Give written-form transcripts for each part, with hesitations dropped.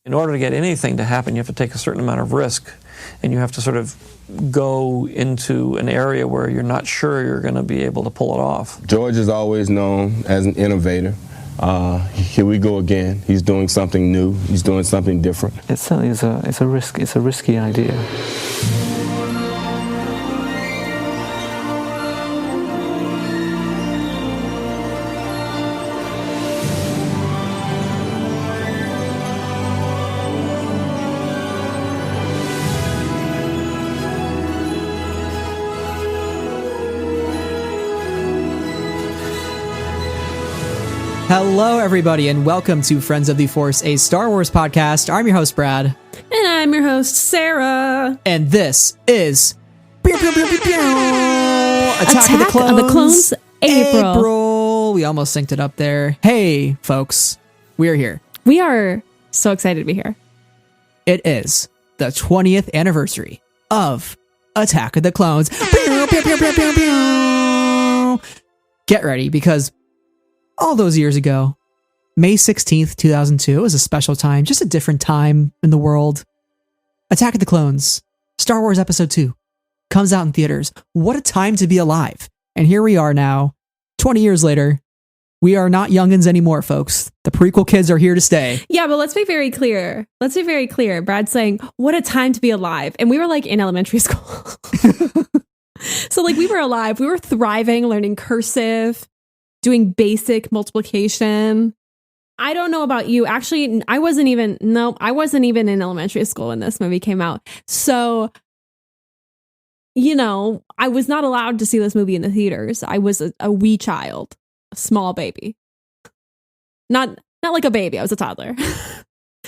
In order to get anything to happen, you have to take a certain amount of risk, and you have to sort of go into an area where you're not sure you're going to be able to pull it off. George is always known as an innovator. Here we go again. He's doing something new. He's doing something different. It certainly is a risky idea. Hello, everybody, and welcome to Friends of the Force, a Star Wars podcast. I'm your host, Brad. And I'm your host, Sarah. And this is Attack of the Clones, April. We almost synced it up there. Hey, folks, we're here. We are so excited to be here. It is the 20th anniversary of Attack of the Clones. Get ready, because all those years ago, May 16th, 2002 was a special time, just a different time in the world. Attack of the Clones, Star Wars Episode 2, comes out in theaters. What a time to be alive. And here we are now, 20 years later. We are not youngins anymore, folks. The prequel kids are here to stay. Yeah, but let's be very clear. Brad's saying, what a time to be alive. And we were like in elementary school. So like we were alive. We were thriving, learning cursive, doing basic multiplication. I don't know about you. Actually, I wasn't even in elementary school when this movie came out. So, I was not allowed to see this movie in the theaters. I was a wee child, a small baby. Not like a baby. I was a toddler.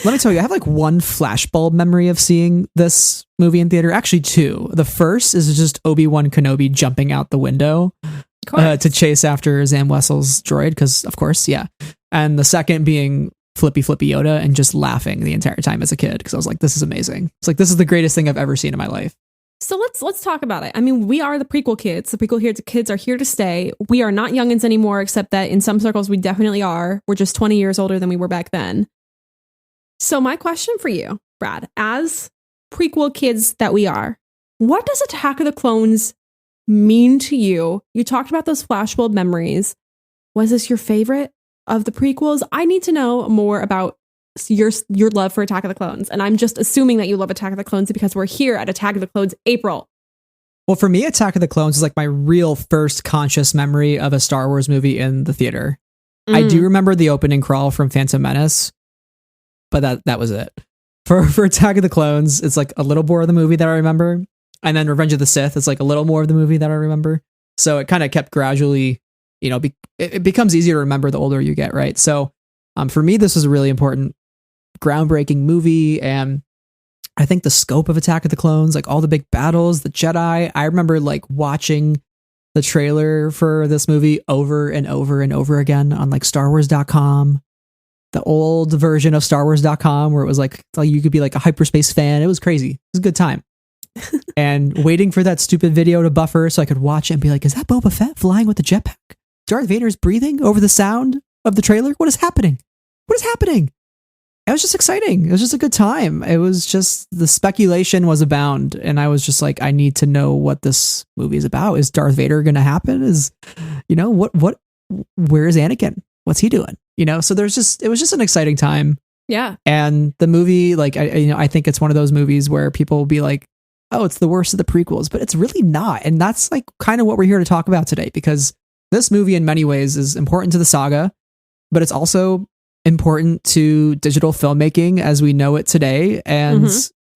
Let me tell you, I have like one flashbulb memory of seeing this movie in theater. Actually, two. The first is just Obi-Wan Kenobi jumping out the window to chase after Zam Wessel's droid, because of course, yeah. And the second being Flippy Yoda and just laughing the entire time as a kid, because I was like, this is amazing. It's like, this is the greatest thing I've ever seen in my life. So let's talk about it. I mean, we are the prequel kids. The prequel kids are here to stay. We are not youngins anymore, except that in some circles we definitely are. We're just 20 years older than we were back then. So my question for you, Brad, as prequel kids that we are, what does Attack of the Clones mean to you? You talked about those flashbulb memories. Was this your favorite of the prequels? I need to know more about your love for Attack of the Clones. And I'm just assuming that you love Attack of the Clones because we're here at Attack of the Clones April. Well, for me, Attack of the Clones is like my real first conscious memory of a Star Wars movie in the theater. I do remember the opening crawl from Phantom Menace, but that was it. For Attack of the Clones, it's like a little more of the movie that I remember. And then Revenge of the Sith is like a little more of the movie that I remember. So it kind of kept gradually, it becomes easier to remember the older you get, right? So for me, this was a really important, groundbreaking movie. And I think the scope of Attack of the Clones, like all the big battles, the Jedi, I remember like watching the trailer for this movie over and over and over again on like StarWars.com. The old version of StarWars.com where it was like you could be like a hyperspace fan. It was crazy. It was a good time. And waiting for that stupid video to buffer so I could watch it and be like, is that Boba Fett flying with the jetpack? Darth Vader's breathing over the sound of the trailer? What is happening? It was just exciting. It was just a good time. It was just, the speculation was abound. And I was just like, I need to know what this movie is about. Is Darth Vader going to happen? Is, where is Anakin? What's he doing? So it was just an exciting time. Yeah. And the movie, like, I think it's one of those movies where people will be like, oh, it's the worst of the prequels, but it's really not. And that's like kind of what we're here to talk about today, because this movie in many ways is important to the saga, but it's also important to digital filmmaking as we know it today. And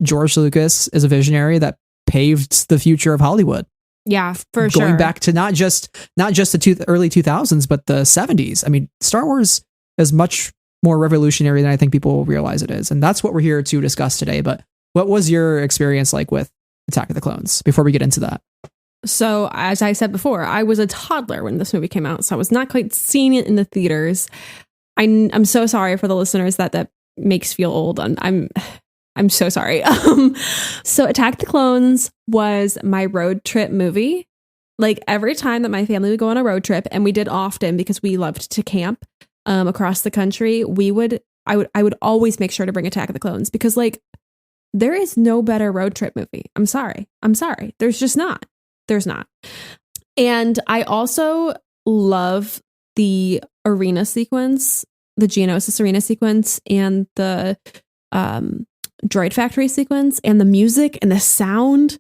George Lucas is a visionary that paved the future of Hollywood. Yeah, for sure. Going back to not just the early 2000s, but the 70s. I mean, Star Wars is much more revolutionary than I think people realize it is. And that's what we're here to discuss today. But what was your experience like with Attack of the Clones before we get into that? So, as I said before, I was a toddler when this movie came out, so I was not quite seeing it in the theaters. I'm so sorry for the listeners that makes feel old. I'm so sorry. So Attack the Clones was my road trip movie. Like every time that my family would go on a road trip, and we did often because we loved to camp across the country, we would I would always make sure to bring Attack of the Clones because like there is no better road trip movie. I'm sorry. There's just not. There's not. And I also love the arena sequence, the Geonosis arena sequence, and the droid factory sequence, and the music and the sound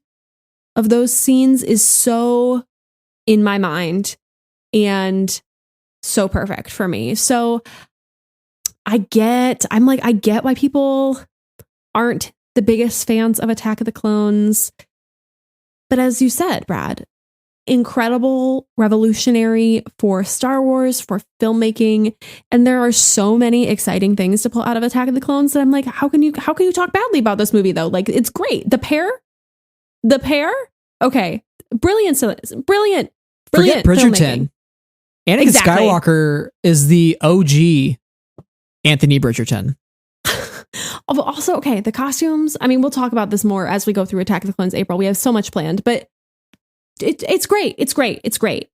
of those scenes is so in my mind and so perfect for me. So I get why people aren't the biggest fans of Attack of the Clones. But as you said, Brad, incredible, revolutionary for Star Wars, for filmmaking, and there are so many exciting things to pull out of Attack of the Clones that I'm like, how can you talk badly about this movie though? Like, it's great. The pair, okay, brilliant. Forget Bridgerton. Filmmaking. Anakin Exactly. Skywalker is the OG Anthony Bridgerton. Also, okay, the costumes. I mean, we'll talk about this more as we go through Attack of the Clones April. We have so much planned, but it's great. It's great.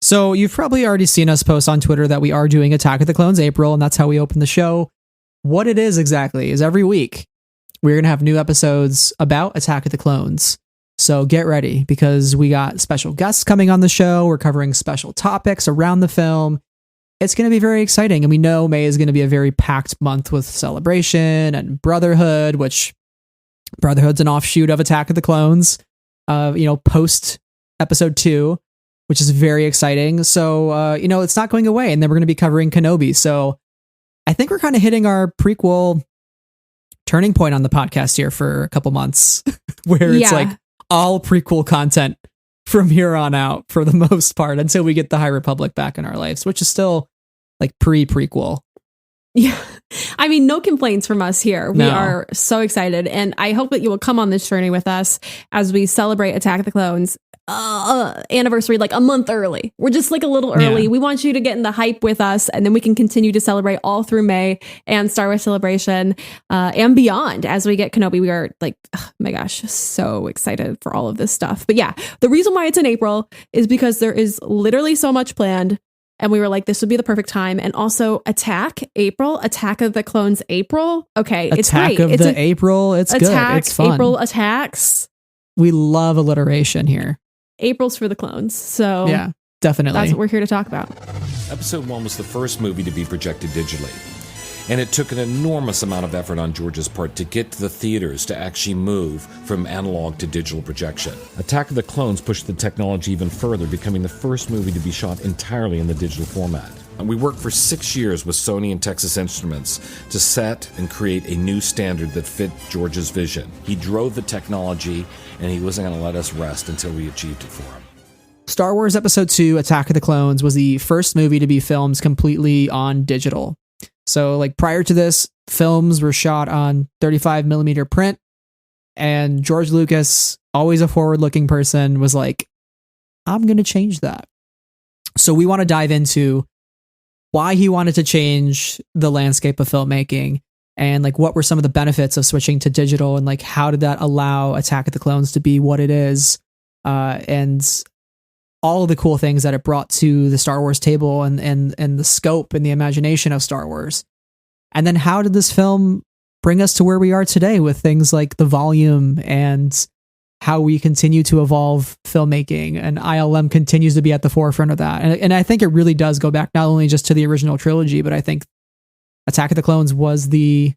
So you've probably already seen us post on Twitter that we are doing Attack of the Clones April, and that's how we open the show. What it is exactly is every week we're going to have new episodes about Attack of the Clones. So get ready because we got special guests coming on the show. We're covering special topics around the film. It's going to be very exciting. And we know May is going to be a very packed month with Celebration and Brotherhood, which Brotherhood's an offshoot of Attack of the Clones, post episode 2, which is very exciting. So, it's not going away. And then we're going to be covering Kenobi. So I think we're kind of hitting our prequel turning point on the podcast here for a couple months where it's like all prequel content from here on out for the most part until we get the High Republic back in our lives, which is still like pre-prequel. Yeah. I mean, no complaints from us here. We No. are so excited. And I hope that you will come on this journey with us as we celebrate Attack of the Clones anniversary like a month early. We're just like a little early. Yeah. We want you to get in the hype with us, and then we can continue to celebrate all through May and Star Wars Celebration and beyond as we get Kenobi. We are like, oh my gosh, so excited for all of this stuff. But yeah, the reason why it's in April is because there is literally so much planned. And we were like, this would be the perfect time. And also Attack of the Clones April. Okay, it's great. Attack of the April. It's good. It's fun. April attacks. We love alliteration here. April's for the clones. So Yeah, definitely. that's what we're here to talk about. Episode 1 was the first movie to be projected digitally. And it took an enormous amount of effort on George's part to get the theaters to actually move from analog to digital projection. Attack of the Clones pushed the technology even further, becoming the first movie to be shot entirely in the digital format. And we worked for 6 years with Sony and Texas Instruments to set and create a new standard that fit George's vision. He drove the technology, and he wasn't going to let us rest until we achieved it for him. Star Wars Episode 2, Attack of the Clones, was the first movie to be filmed completely on digital. So like prior to this, films were shot on 35 millimeter print, and George Lucas, always a forward-looking person, was like, I'm going to change that. So we want to dive into why he wanted to change the landscape of filmmaking and like what were some of the benefits of switching to digital and like how did that allow Attack of the Clones to be what it is, and all of the cool things that it brought to the Star Wars table and the scope and the imagination of Star Wars. And then how did this film bring us to where we are today with things like the volume and how we continue to evolve filmmaking, and ILM continues to be at the forefront of that. And I think it really does go back not only just to the original trilogy, but I think Attack of the Clones was the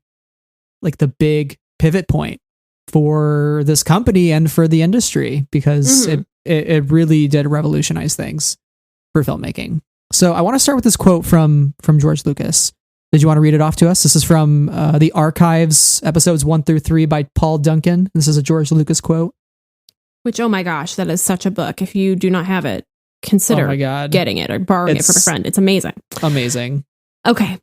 big pivot point for this company and for the industry because it really did revolutionize things for filmmaking. So I want to start with this quote from George Lucas. Did you want to read it off to us? This is from the Archives, episodes 1 through 3 by Paul Duncan. This is a George Lucas quote. Which, oh my gosh, that is such a book. If you do not have it, consider getting it or borrowing it from a friend. It's amazing. Amazing. Okay.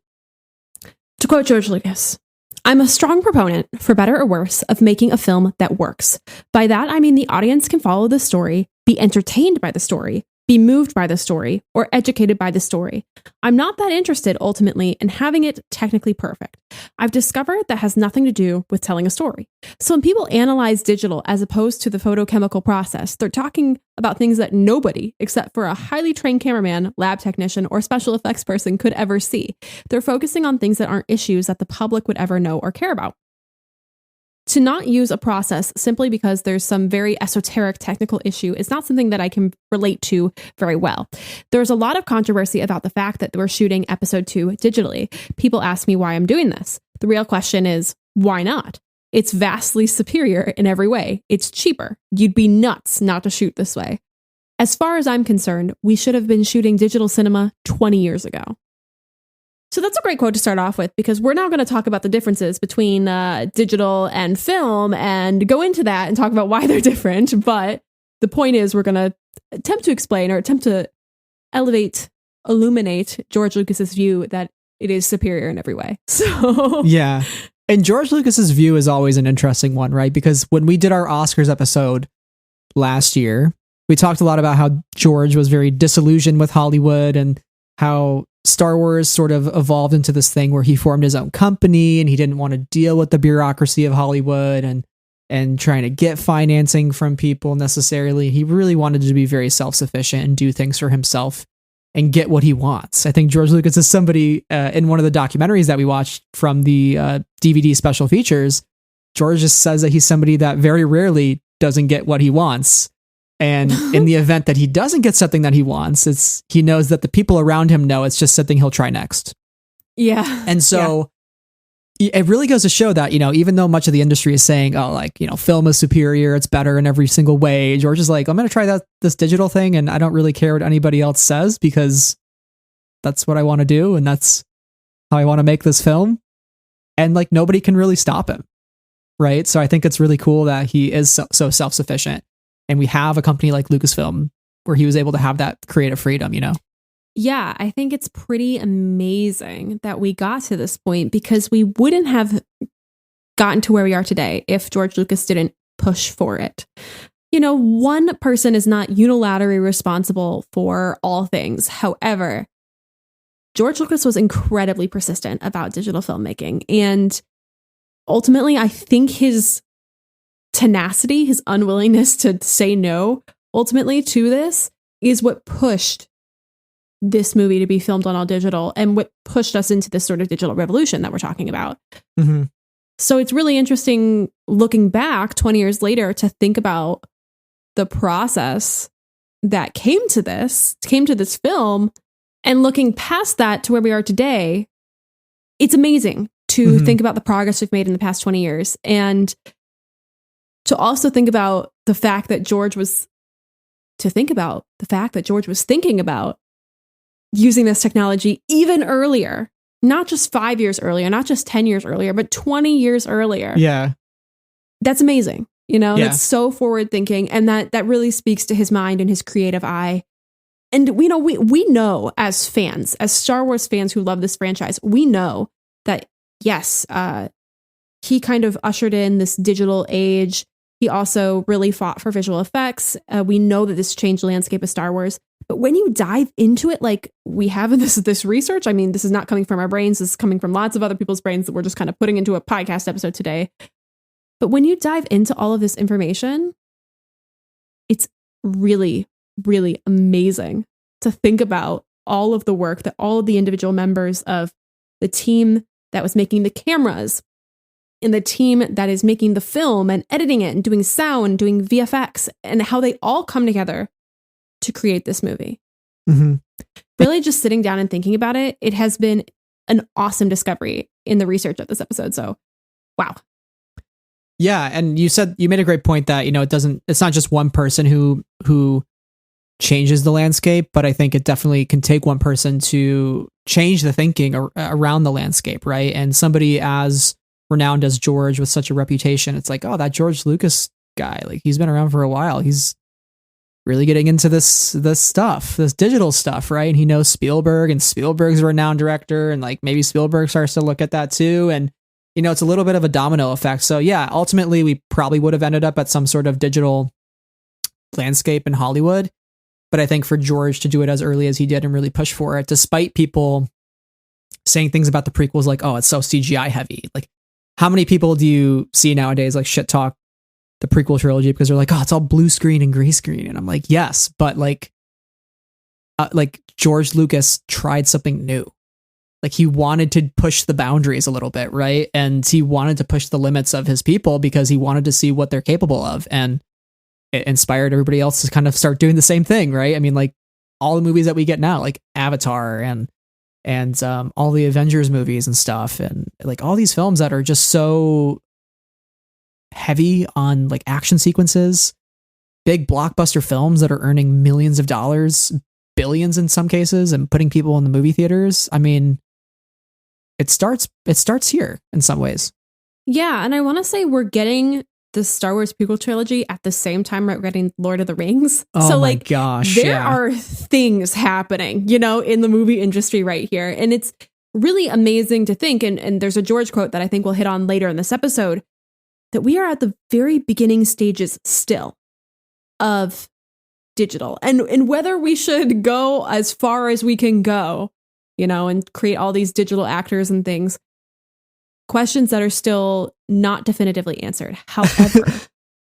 To quote George Lucas, I'm a strong proponent, for better or worse, of making a film that works. By that, I mean the audience can follow the story, be entertained by the story, be moved by the story, or educated by the story. I'm not that interested, ultimately, in having it technically perfect. I've discovered that has nothing to do with telling a story. So when people analyze digital as opposed to the photochemical process, they're talking about things that nobody, except for a highly trained cameraman, lab technician, or special effects person could ever see. They're focusing on things that aren't issues that the public would ever know or care about. To not use a process simply because there's some very esoteric technical issue is not something that I can relate to very well. There's a lot of controversy about the fact that we're shooting episode 2 digitally. People ask me why I'm doing this. The real question is, why not? It's vastly superior in every way. It's cheaper. You'd be nuts not to shoot this way. As far as I'm concerned, we should have been shooting digital cinema 20 years ago. So that's a great quote to start off with, because we're now going to talk about the differences between digital and film and go into that and talk about why they're different. But the point is, we're going to attempt to explain or attempt to illuminate George Lucas's view that it is superior in every way. So yeah. And George Lucas's view is always an interesting one, right? Because when we did our Oscars episode last year, we talked a lot about how George was very disillusioned with Hollywood and how Star Wars sort of evolved into this thing where he formed his own company and he didn't want to deal with the bureaucracy of Hollywood and trying to get financing from people necessarily. He really wanted to be very self-sufficient and do things for himself and get what he wants. I think George Lucas is somebody in one of the documentaries that we watched from the DVD special features. George just says that he's somebody that very rarely doesn't get what he wants. And in the event that he doesn't get something that he wants, he knows that the people around him know it's just something he'll try next. Yeah. And so it really goes to show that, even though much of the industry is saying, film is superior, it's better in every single way, George is like, I'm going to try this digital thing, and I don't really care what anybody else says because that's what I want to do, and that's how I want to make this film. And nobody can really stop him. Right. So I think it's really cool that he is so self-sufficient. And we have a company like Lucasfilm where he was able to have that creative freedom, Yeah, I think it's pretty amazing that we got to this point, because we wouldn't have gotten to where we are today if George Lucas didn't push for it. One person is not unilaterally responsible for all things. However, George Lucas was incredibly persistent about digital filmmaking. And ultimately, I think his tenacity, his unwillingness to say no ultimately to this is what pushed this movie to be filmed on all digital and what pushed us into this sort of digital revolution that we're talking about. Mm-hmm. So it's really interesting looking back 20 years later to think about the process that came to this film, and looking past that to where we are today. It's amazing to think about the progress we've made in the past 20 years, and to also think about the fact that George was thinking about using this technology even earlier, not just 5 years earlier, not just 10 years earlier, but 20 years earlier. Yeah. That's amazing. That's so forward thinking. And that really speaks to his mind and his creative eye. And we know as fans, as Star Wars fans who love this franchise, we know that, yes, he kind of ushered in this digital age. He also really fought for visual effects. We know that this changed the landscape of Star Wars. But when you dive into it, like we have in this research, I mean, this is not coming from our brains. This is coming from lots of other people's brains that we're just kind of putting into a podcast episode today. But when you dive into all of this information, it's really, really amazing to think about all of the work that all of the individual members of the team that was making the cameras, and the team that is making the film and editing it and doing sound, doing VFX, and how they all come together to create this movie. Mm-hmm. Really just sitting down and thinking about it, it has been an awesome discovery in the research of this episode. So, wow. Yeah. And you made a great point that, it's not just one person who changes the landscape, but I think it definitely can take one person to change the thinking around the landscape, right? And somebody as renowned as George with such a reputation, it's like, oh, that George Lucas guy, he's been around for a while. He's really getting into this stuff, this digital stuff, right? And he knows Spielberg, and Spielberg's a renowned director, and maybe Spielberg starts to look at that too. And, it's a little bit of a domino effect. So yeah, ultimately we probably would have ended up at some sort of digital landscape in Hollywood. But I think for George to do it as early as he did and really push for it, despite people saying things about the prequels like, oh, it's so CGI heavy. Like, how many people do you see nowadays like shit talk the prequel trilogy because they're like, oh, it's all blue screen and gray screen. And I'm like, yes, but like George Lucas tried something new. Like, he wanted to push the boundaries a little bit, right? And he wanted to push the limits of his people because he wanted to see what they're capable of. And it inspired everybody else to kind of start doing the same thing, right? I mean, like, all the movies that we get now, like Avatar and all the Avengers movies and stuff, and like all these films that are just so heavy on like action sequences, big blockbuster films that are earning millions of dollars, billions in some cases, and putting people in the movie theaters. I mean, it starts here in some ways. Yeah, and I want to say we're getting the Star Wars prequel trilogy at the same time we're getting Lord of the Rings. Oh, so my like, gosh, there are things happening, you know, in the movie industry right here. And it's really amazing to think, and there's a George quote that I think we'll hit on later in this episode, that we are at the very beginning stages still of digital. And whether we should go as far as we can go, you know, and create all these digital actors and things, questions that are still not definitively answered. However,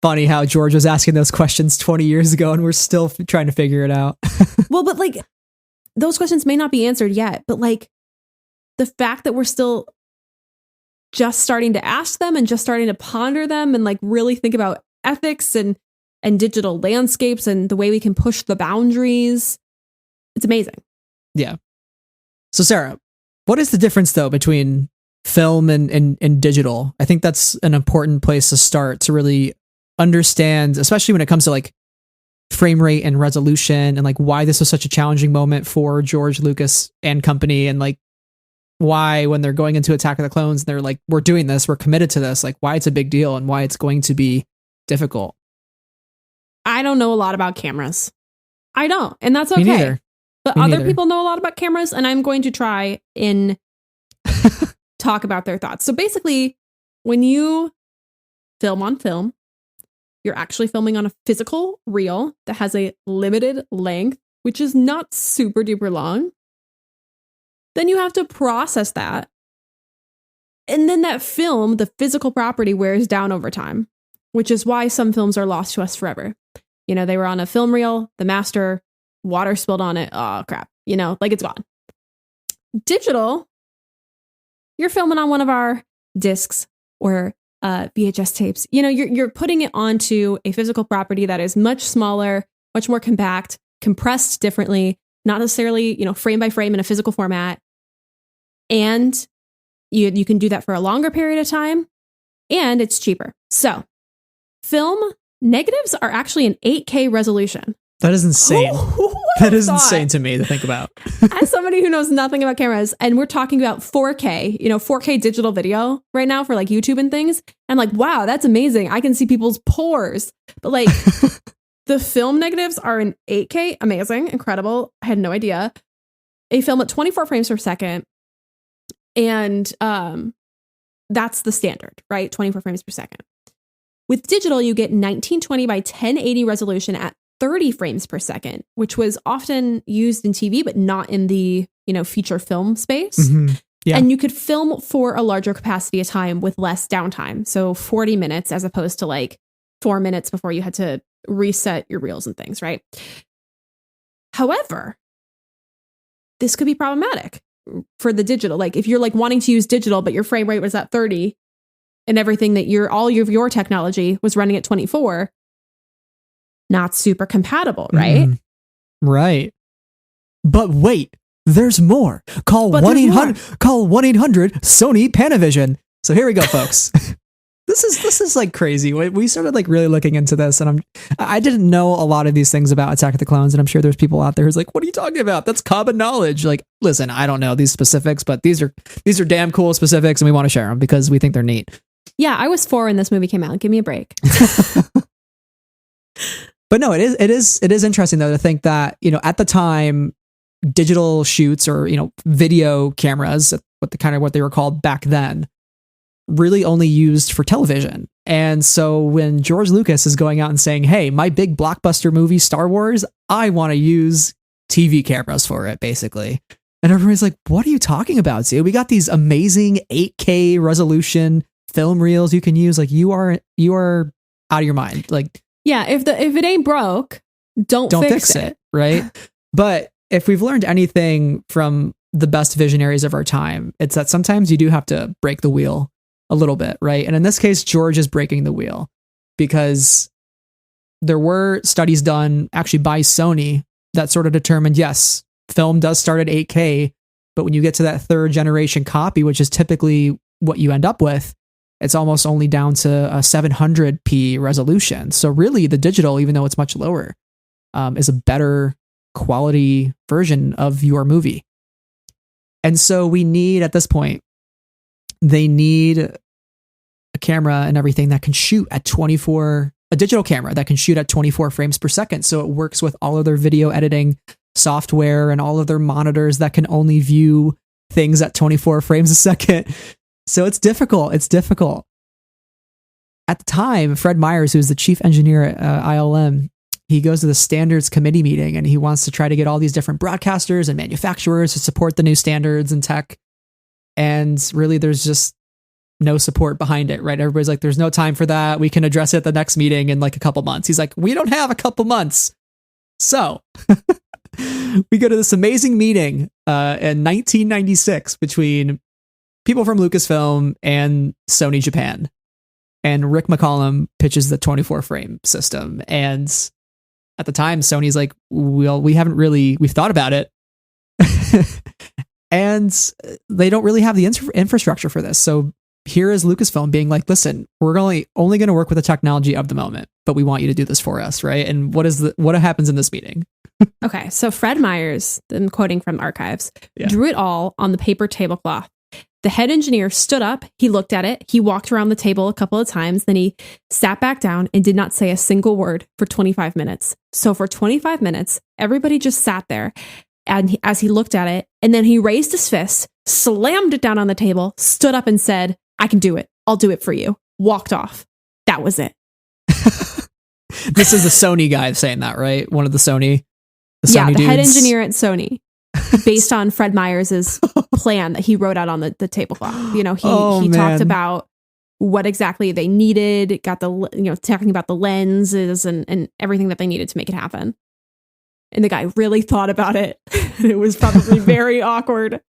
funny how George was asking those questions 20 years ago and we're still trying to figure it out. Well, but like, those questions may not be answered yet, but like, the fact that we're still just starting to ask them and just starting to ponder them and like really think about ethics and digital landscapes and the way we can push the boundaries, it's amazing. Yeah. So Sarah, what is the difference though between film and digital? I think that's an important place to start to really understand, especially when it comes to like frame rate and resolution and like why this was such a challenging moment for George Lucas and company, and like why when they're going into Attack of the Clones they're like, we're doing this, we're committed to this, like why it's a big deal and why it's going to be difficult. I don't know a lot about cameras. I don't, and that's okay. Me neither. But other people know a lot about cameras, and I'm going to try and talk about their thoughts. So basically, when you film on film, you're actually filming on a physical reel that has a limited length, which is not super duper long. Then you have to process that. And then that film, the physical property, wears down over time, which is why some films are lost to us forever. You know, they were on a film reel, the master, water spilled on it. Oh, crap. You know, like it's gone. Digital, you're filming on one of our discs or VHS tapes. You know, you're putting it onto a physical property that is much smaller, much more compact, compressed differently, not necessarily, you know, frame by frame in a physical format. And you can do that for a longer period of time, and it's cheaper. So film negatives are actually an 8K resolution. That is insane. That is insane to me to think about. As somebody who knows nothing about cameras, and we're talking about 4K, you know, 4K digital video right now for like YouTube and things. I'm like, wow, that's amazing. I can see people's pores. But like the film negatives are in 8K. Amazing. Incredible. I had no idea. A film at 24 frames per second. And that's the standard, right? 24 frames per second. With digital, you get 1920 by 1080 resolution at 30 frames per second, which was often used in TV, but not in the, you know, feature film space. Mm-hmm. Yeah. And you could film for a larger capacity of time with less downtime. So 40 minutes as opposed to like 4 minutes before you had to reset your reels and things, right? However, this could be problematic for the digital. Like if you're like wanting to use digital, but your frame rate was at 30 and everything that all of your technology was running at 24, not super compatible, right? Right. But wait, there's more. Call 1-800 Sony Panavision. So here we go, folks. This is like crazy. We started like really looking into this, and I didn't know a lot of these things about Attack of the Clones, and I'm sure there's people out there who's like, what are you talking about? That's common knowledge. Like, listen, I don't know these specifics, but these are damn cool specifics, and we want to share them because we think they're neat. Yeah, I was 4 when this movie came out. Give me a break. But no, it is interesting though to think that, you know, at the time, digital shoots or, you know, video cameras, what they were called back then, really only used for television. And so when George Lucas is going out and saying, hey, my big blockbuster movie, Star Wars, I want to use TV cameras for it, basically. And everybody's like, what are you talking about, dude? We got these amazing 8K resolution film reels you can use. Like, you are out of your mind. Like, yeah, if it ain't broke, don't fix it. Right? But if we've learned anything from the best visionaries of our time, it's that sometimes you do have to break the wheel a little bit, right? And in this case, George is breaking the wheel because there were studies done actually by Sony that sort of determined, yes, film does start at 8K, but when you get to that third generation copy, which is typically what you end up with, it's almost only down to a 700p resolution. So really the digital, even though it's much lower, is a better quality version of your movie. And so we need, at this point, they need a camera and everything that can shoot at a digital camera that can shoot at 24 frames per second. So it works with all of their video editing software and all of their monitors that can only view things at 24 frames a second. So it's difficult. At the time, Fred Myers, who's the chief engineer at ILM, he goes to the standards committee meeting and he wants to try to get all these different broadcasters and manufacturers to support the new standards and tech. And really, there's just no support behind it, right? Everybody's like, there's no time for that. We can address it at the next meeting in like a couple months. He's like, we don't have a couple months. So we go to this amazing meeting in 1996 between people from Lucasfilm and Sony Japan. And Rick McCallum pitches the 24 frame system. And at the time, Sony's like, well, we've thought about it. And they don't really have the infrastructure for this. So here is Lucasfilm being like, listen, we're only going to work with the technology of the moment, but we want you to do this for us, right? And what happens in this meeting? Okay, so Fred Myers, I'm quoting from archives, drew it all on the paper tablecloth. The head engineer stood up, he looked at it, he walked around the table a couple of times, then he sat back down and did not say a single word for 25 minutes. So for 25 minutes, everybody just sat there and as he looked at it, and then he raised his fist, slammed it down on the table, stood up and said, I can do it. I'll do it for you. Walked off. That was it. This is the Sony guy saying that, right? One of the Sony the dudes. Head engineer at Sony, based on Fred Myers' plan that he wrote out on the tablecloth. You know, he talked about what exactly they needed, talking about the lenses and everything that they needed to make it happen. And the guy really thought about it. It was probably very awkward.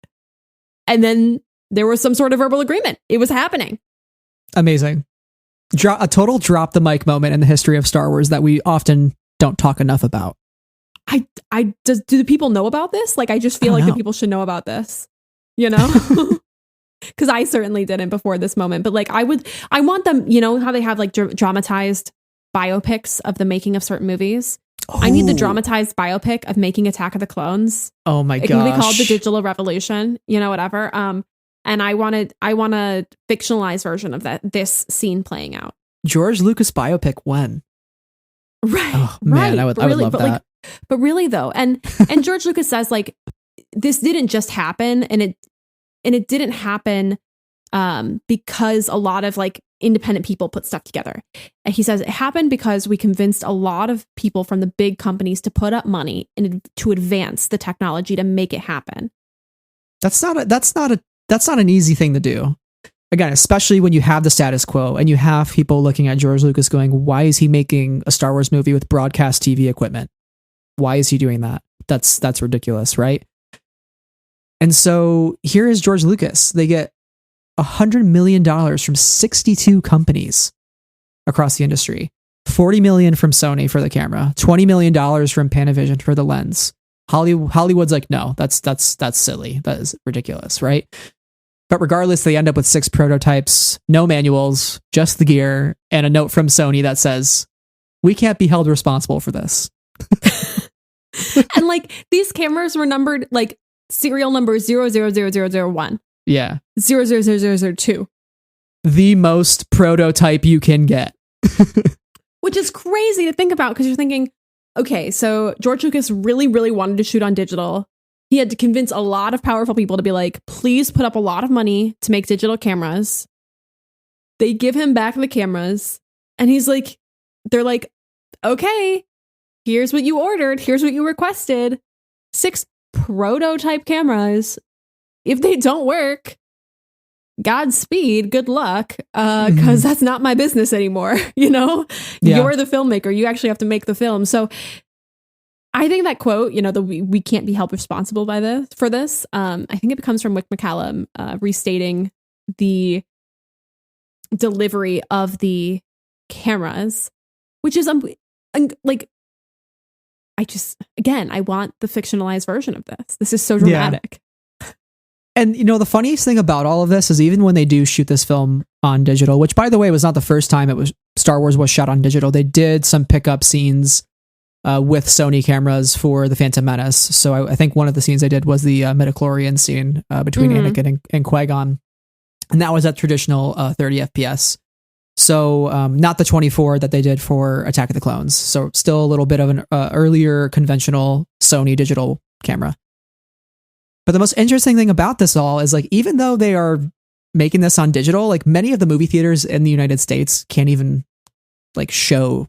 And then there was some sort of verbal agreement. It was happening. Amazing. A total drop the mic moment in the history of Star Wars that we often don't talk enough about. Do the people know about this? Like, I just feel like the people should know about this, you know? Because I certainly didn't before this moment. But like, I want them, you know how they have like dramatized biopics of the making of certain movies? Oh. I need the dramatized biopic of making Attack of the Clones. Oh my gosh. It can be called The Digital Revolution, you know, whatever. And I want a fictionalized version of this scene playing out. George Lucas biopic when? Right. Oh man, right. I would love that. But really though, and George Lucas says like this didn't just happen, and it didn't happen because a lot of like independent people put stuff together. And he says it happened because we convinced a lot of people from the big companies to put up money and to advance the technology to make it happen. That's not an easy thing to do. Again, especially when you have the status quo and you have people looking at George Lucas going, why is he making a Star Wars movie with broadcast TV equipment? Why is he doing that? That's ridiculous, right? And so here is George Lucas. They get $100 million from 62 companies across the industry. $40 million from Sony for the camera, $20 million from Panavision for the lens. Hollywood's like, no, that's silly. That is ridiculous, right? But regardless, they end up with 6 prototypes, no manuals, just the gear, and a note from Sony that says, we can't be held responsible for this. And like these cameras were numbered like serial number 000001. Yeah. 000002. The most prototype you can get. Which is crazy to think about because you're thinking, okay, so George Lucas really, really wanted to shoot on digital. He had to convince a lot of powerful people to be like, please put up a lot of money to make digital cameras. They give him back the cameras, and he's like, they're like, okay, here's what you ordered. Here's what you requested. 6 prototype cameras. If they don't work, Godspeed, good luck, because that's not my business anymore. You know, you're the filmmaker. You actually have to make the film. So I think that quote, you know, we can't be held responsible for this. I think it comes from Wick McCallum restating the delivery of the cameras, which is like, I want the fictionalized version of this. This is so dramatic. Yeah. And, you know, the funniest thing about all of this is even when they do shoot this film on digital, which, by the way, was not the first time Star Wars was shot on digital. They did some pickup scenes with Sony cameras for The Phantom Menace. So I think one of the scenes they did was the midichlorian scene between Anakin and Qui-Gon. And that was at traditional 30 FPS. So not the 24 that they did for Attack of the Clones. So still a little bit of an earlier conventional Sony digital camera. But the most interesting thing about this all is, like, even though they are making this on digital, like, many of the movie theaters in the United States can't even like show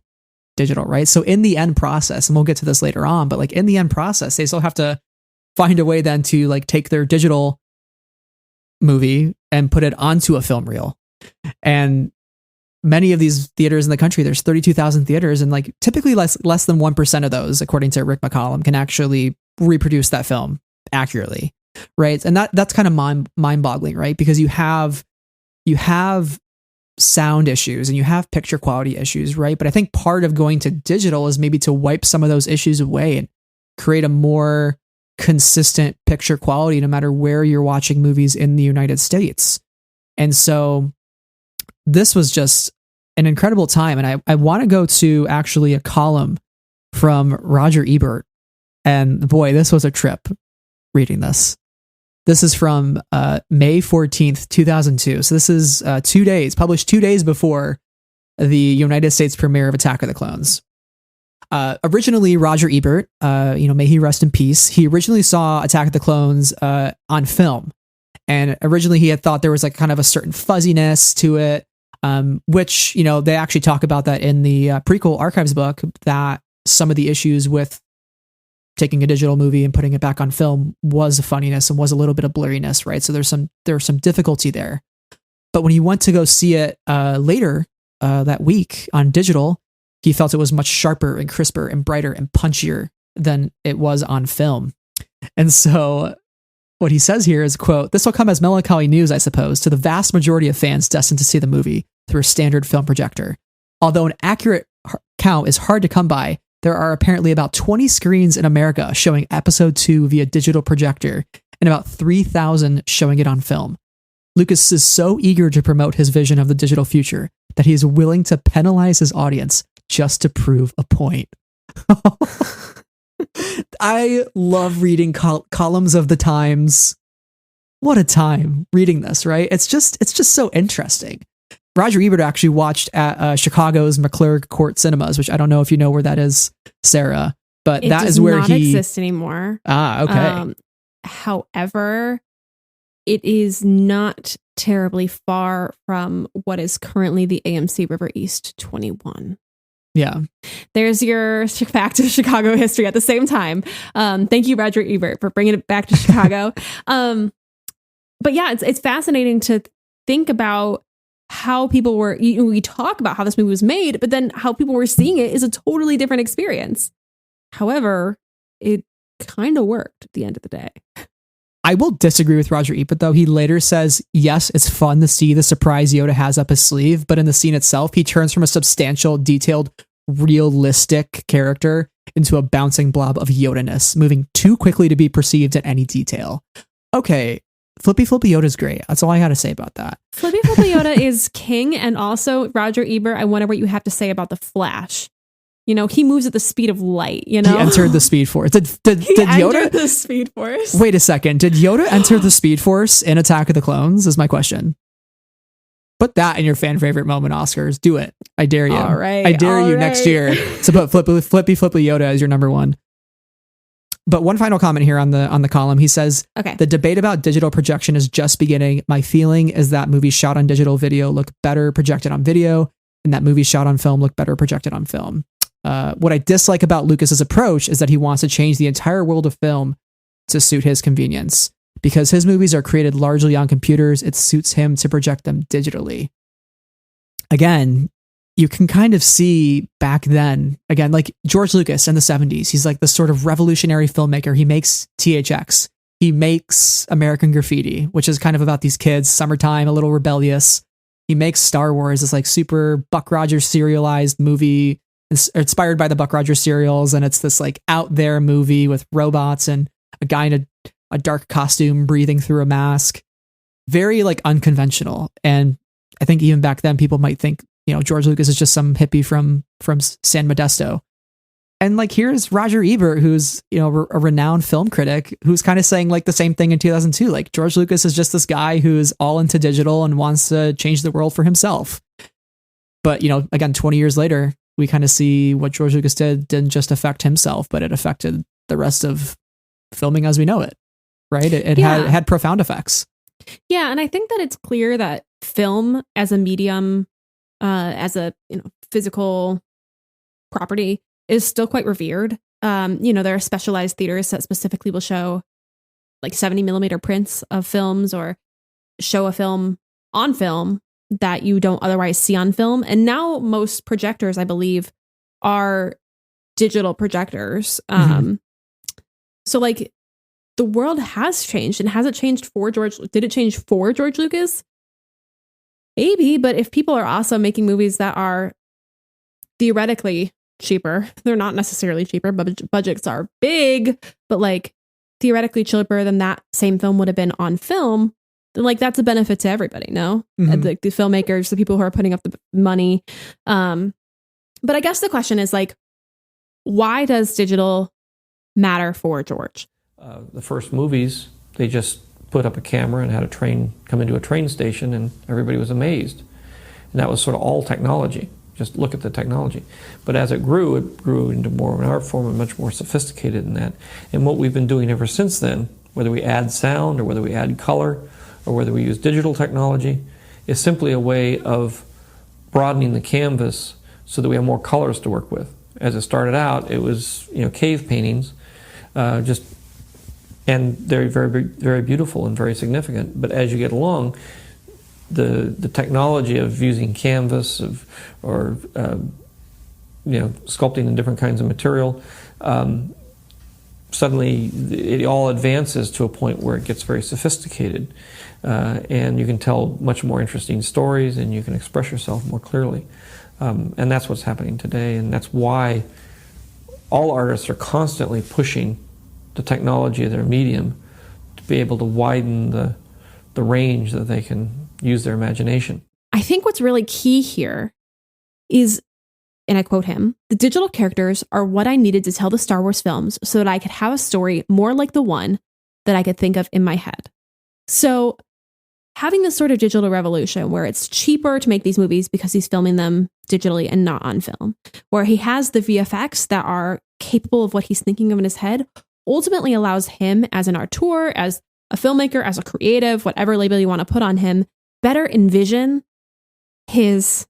digital, right? So in the end process, and we'll get to this later on, but like in the end process, they still have to find a way then to like take their digital movie and put it onto a film reel. And many of these theaters in the country, there's 32,000 theaters, and like typically less than 1% of those, according to Rick McCallum, can actually reproduce that film accurately, right? And that's kind of mind-boggling, right? Because you have sound issues and you have picture quality issues, right? But I think part of going to digital is maybe to wipe some of those issues away and create a more consistent picture quality no matter where you're watching movies in the United States. And so this was just an incredible time. And I want to go to actually a column from Roger Ebert. And boy, this was a trip reading this. This is from May 14th, 2002. So this is published 2 days before the United States premiere of Attack of the Clones. Originally, Roger Ebert, may he rest in peace, he originally saw Attack of the Clones on film. And originally he had thought there was like kind of a certain fuzziness to it, which, they actually talk about that in the prequel archives book, that some of the issues with taking a digital movie and putting it back on film was a funniness and was a little bit of blurriness, right? So there was some difficulty there. But when he went to go see it later that week on digital, he felt it was much sharper and crisper and brighter and punchier than it was on film. And so what he says here is, quote, "This will come as melancholy news, I suppose, to the vast majority of fans destined to see the movie through a standard film projector. Although an accurate count is hard to come by, there are apparently about 20 screens in America showing episode 2 via digital projector and about 3,000 showing it on film. Lucas is so eager to promote his vision of the digital future that he is willing to penalize his audience just to prove a point." I love reading columns of the Times. What a time reading this, right? It's just so interesting. Roger Ebert actually watched at Chicago's McClurg Court Cinemas, which I don't know if you know where that is, Sarah, but that is where he... It does not exist anymore. Okay. However, it is not terribly far from what is currently the AMC River East 21. Yeah. There's your fact of Chicago history at the same time. Thank you, Roger Ebert, for bringing it back to Chicago. But yeah, it's fascinating to think about how people were, we talk about how this movie was made, but then how people were seeing it is a totally different experience. However, it kind of worked at the end of the day. I will disagree with Roger Ebert, though. He later says, yes, it's fun to see the surprise Yoda has up his sleeve, but in the scene itself, he turns from a substantial, detailed, realistic character into a bouncing blob of Yoda-ness, moving too quickly to be perceived in any detail. Okay, Flippy Yoda's great. That's all I got to say about that. Flippy Yoda is king, and also, Roger Ebert, I wonder what you have to say about the Flash. He moves at the speed of light, He entered the Speed Force. Did Yoda entered the Speed Force? Wait a second. Did Yoda enter the Speed Force in Attack of the Clones? Is my question. Put that in your fan favorite moment, Oscars. Do it. I dare you. All right. I dare you next year to put Flippy Yoda as your number one. But one final comment here on the column. He says, Okay. the debate about digital projection is just beginning. My feeling is that movies shot on digital video look better projected on video, and that movies shot on film look better projected on film. What I dislike about Lucas's approach is that he wants to change the entire world of film to suit his convenience. Because his movies are created largely on computers, it suits him to project them digitally. Again, you can kind of see back then, again, like George Lucas in the 70s, he's like this sort of revolutionary filmmaker. He makes THX. He makes American Graffiti, which is kind of about these kids, summertime, a little rebellious. He makes Star Wars, this like super Buck Rogers serialized movie inspired by the Buck Rogers serials. And it's this like out there movie with robots and a guy in a dark costume breathing through a mask. Very like unconventional. And I think even back then people might think, George Lucas is just some hippie from San Modesto. And like, here's Roger Ebert, who's, a renowned film critic, who's kind of saying like the same thing in 2002. Like George Lucas is just this guy who's all into digital and wants to change the world for himself. But, again, 20 years later, we kind of see what George Lucas didn't just affect himself, but it affected the rest of filming as we know it. Right. It had profound effects. Yeah. And I think that it's clear that film as a medium, as a physical property is still quite revered. There are specialized theaters that specifically will show like 70 millimeter prints of films or show a film on film that you don't otherwise see on film. And now most projectors, I believe, are digital projectors. So like the world has changed, and has it changed for George? Did it change for George Lucas? Maybe, but if people are also making movies that are theoretically cheaper, they're not necessarily cheaper, but budgets are big, but like theoretically cheaper than that same film would have been on film, then like that's a benefit to everybody, no? Mm-hmm. The filmmakers, the people who are putting up the money. But I guess the question is like, why does digital matter for George? The first movies, they just put up a camera and had a train come into a train station, and everybody was amazed. And that was sort of all technology. Just look at the technology. But as it grew into more of an art form and much more sophisticated than that. And what we've been doing ever since then, whether we add sound or whether we add color or whether we use digital technology, is simply a way of broadening the canvas so that we have more colors to work with. As it started out, it was cave paintings, and they're very, very beautiful and very significant. But as you get along, the technology of using canvas or sculpting in different kinds of material, suddenly it all advances to a point where it gets very sophisticated, and you can tell much more interesting stories, and you can express yourself more clearly. And that's what's happening today, and that's why all artists are constantly pushing the technology of their medium to be able to widen the range that they can use their imagination. I think what's really key here is, and I quote him, "The digital characters are what I needed to tell the Star Wars films so that I could have a story more like the one that I could think of in my head." So having this sort of digital revolution where it's cheaper to make these movies because he's filming them digitally and not on film, where he has the VFX that are capable of what he's thinking of in his head, ultimately allows him as an auteur, as a filmmaker, as a creative, whatever label you want to put on him, better envision his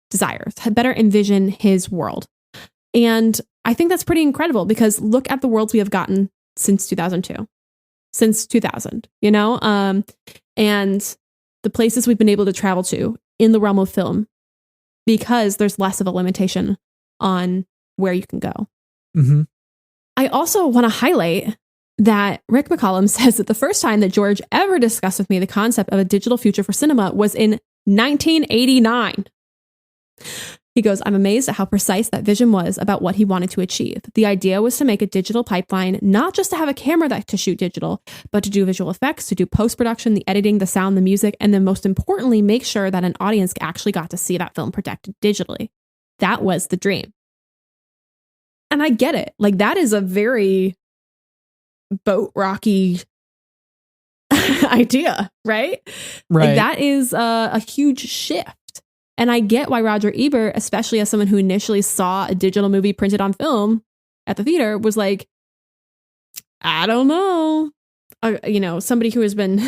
desires, better envision his world. And I think that's pretty incredible, because look at the worlds we have gotten since 2002, since 2000, and the places we've been able to travel to in the realm of film, because there's less of a limitation on where you can go. Mm-hmm. I also want to highlight that Rick McCollum says that the first time that George ever discussed with me the concept of a digital future for cinema was in 1989. He goes, "I'm amazed at how precise that vision was about what he wanted to achieve. The idea was to make a digital pipeline, not just to have a camera to shoot digital, but to do visual effects, to do post-production, the editing, the sound, the music, and then most importantly, make sure that an audience actually got to see that film projected digitally. That was the dream." And I get it. Like, that is a very boat rocky idea, right? Right. Like, that is a huge shift. And I get why Roger Ebert, especially as someone who initially saw a digital movie printed on film at the theater, was like, I don't know. Somebody who has been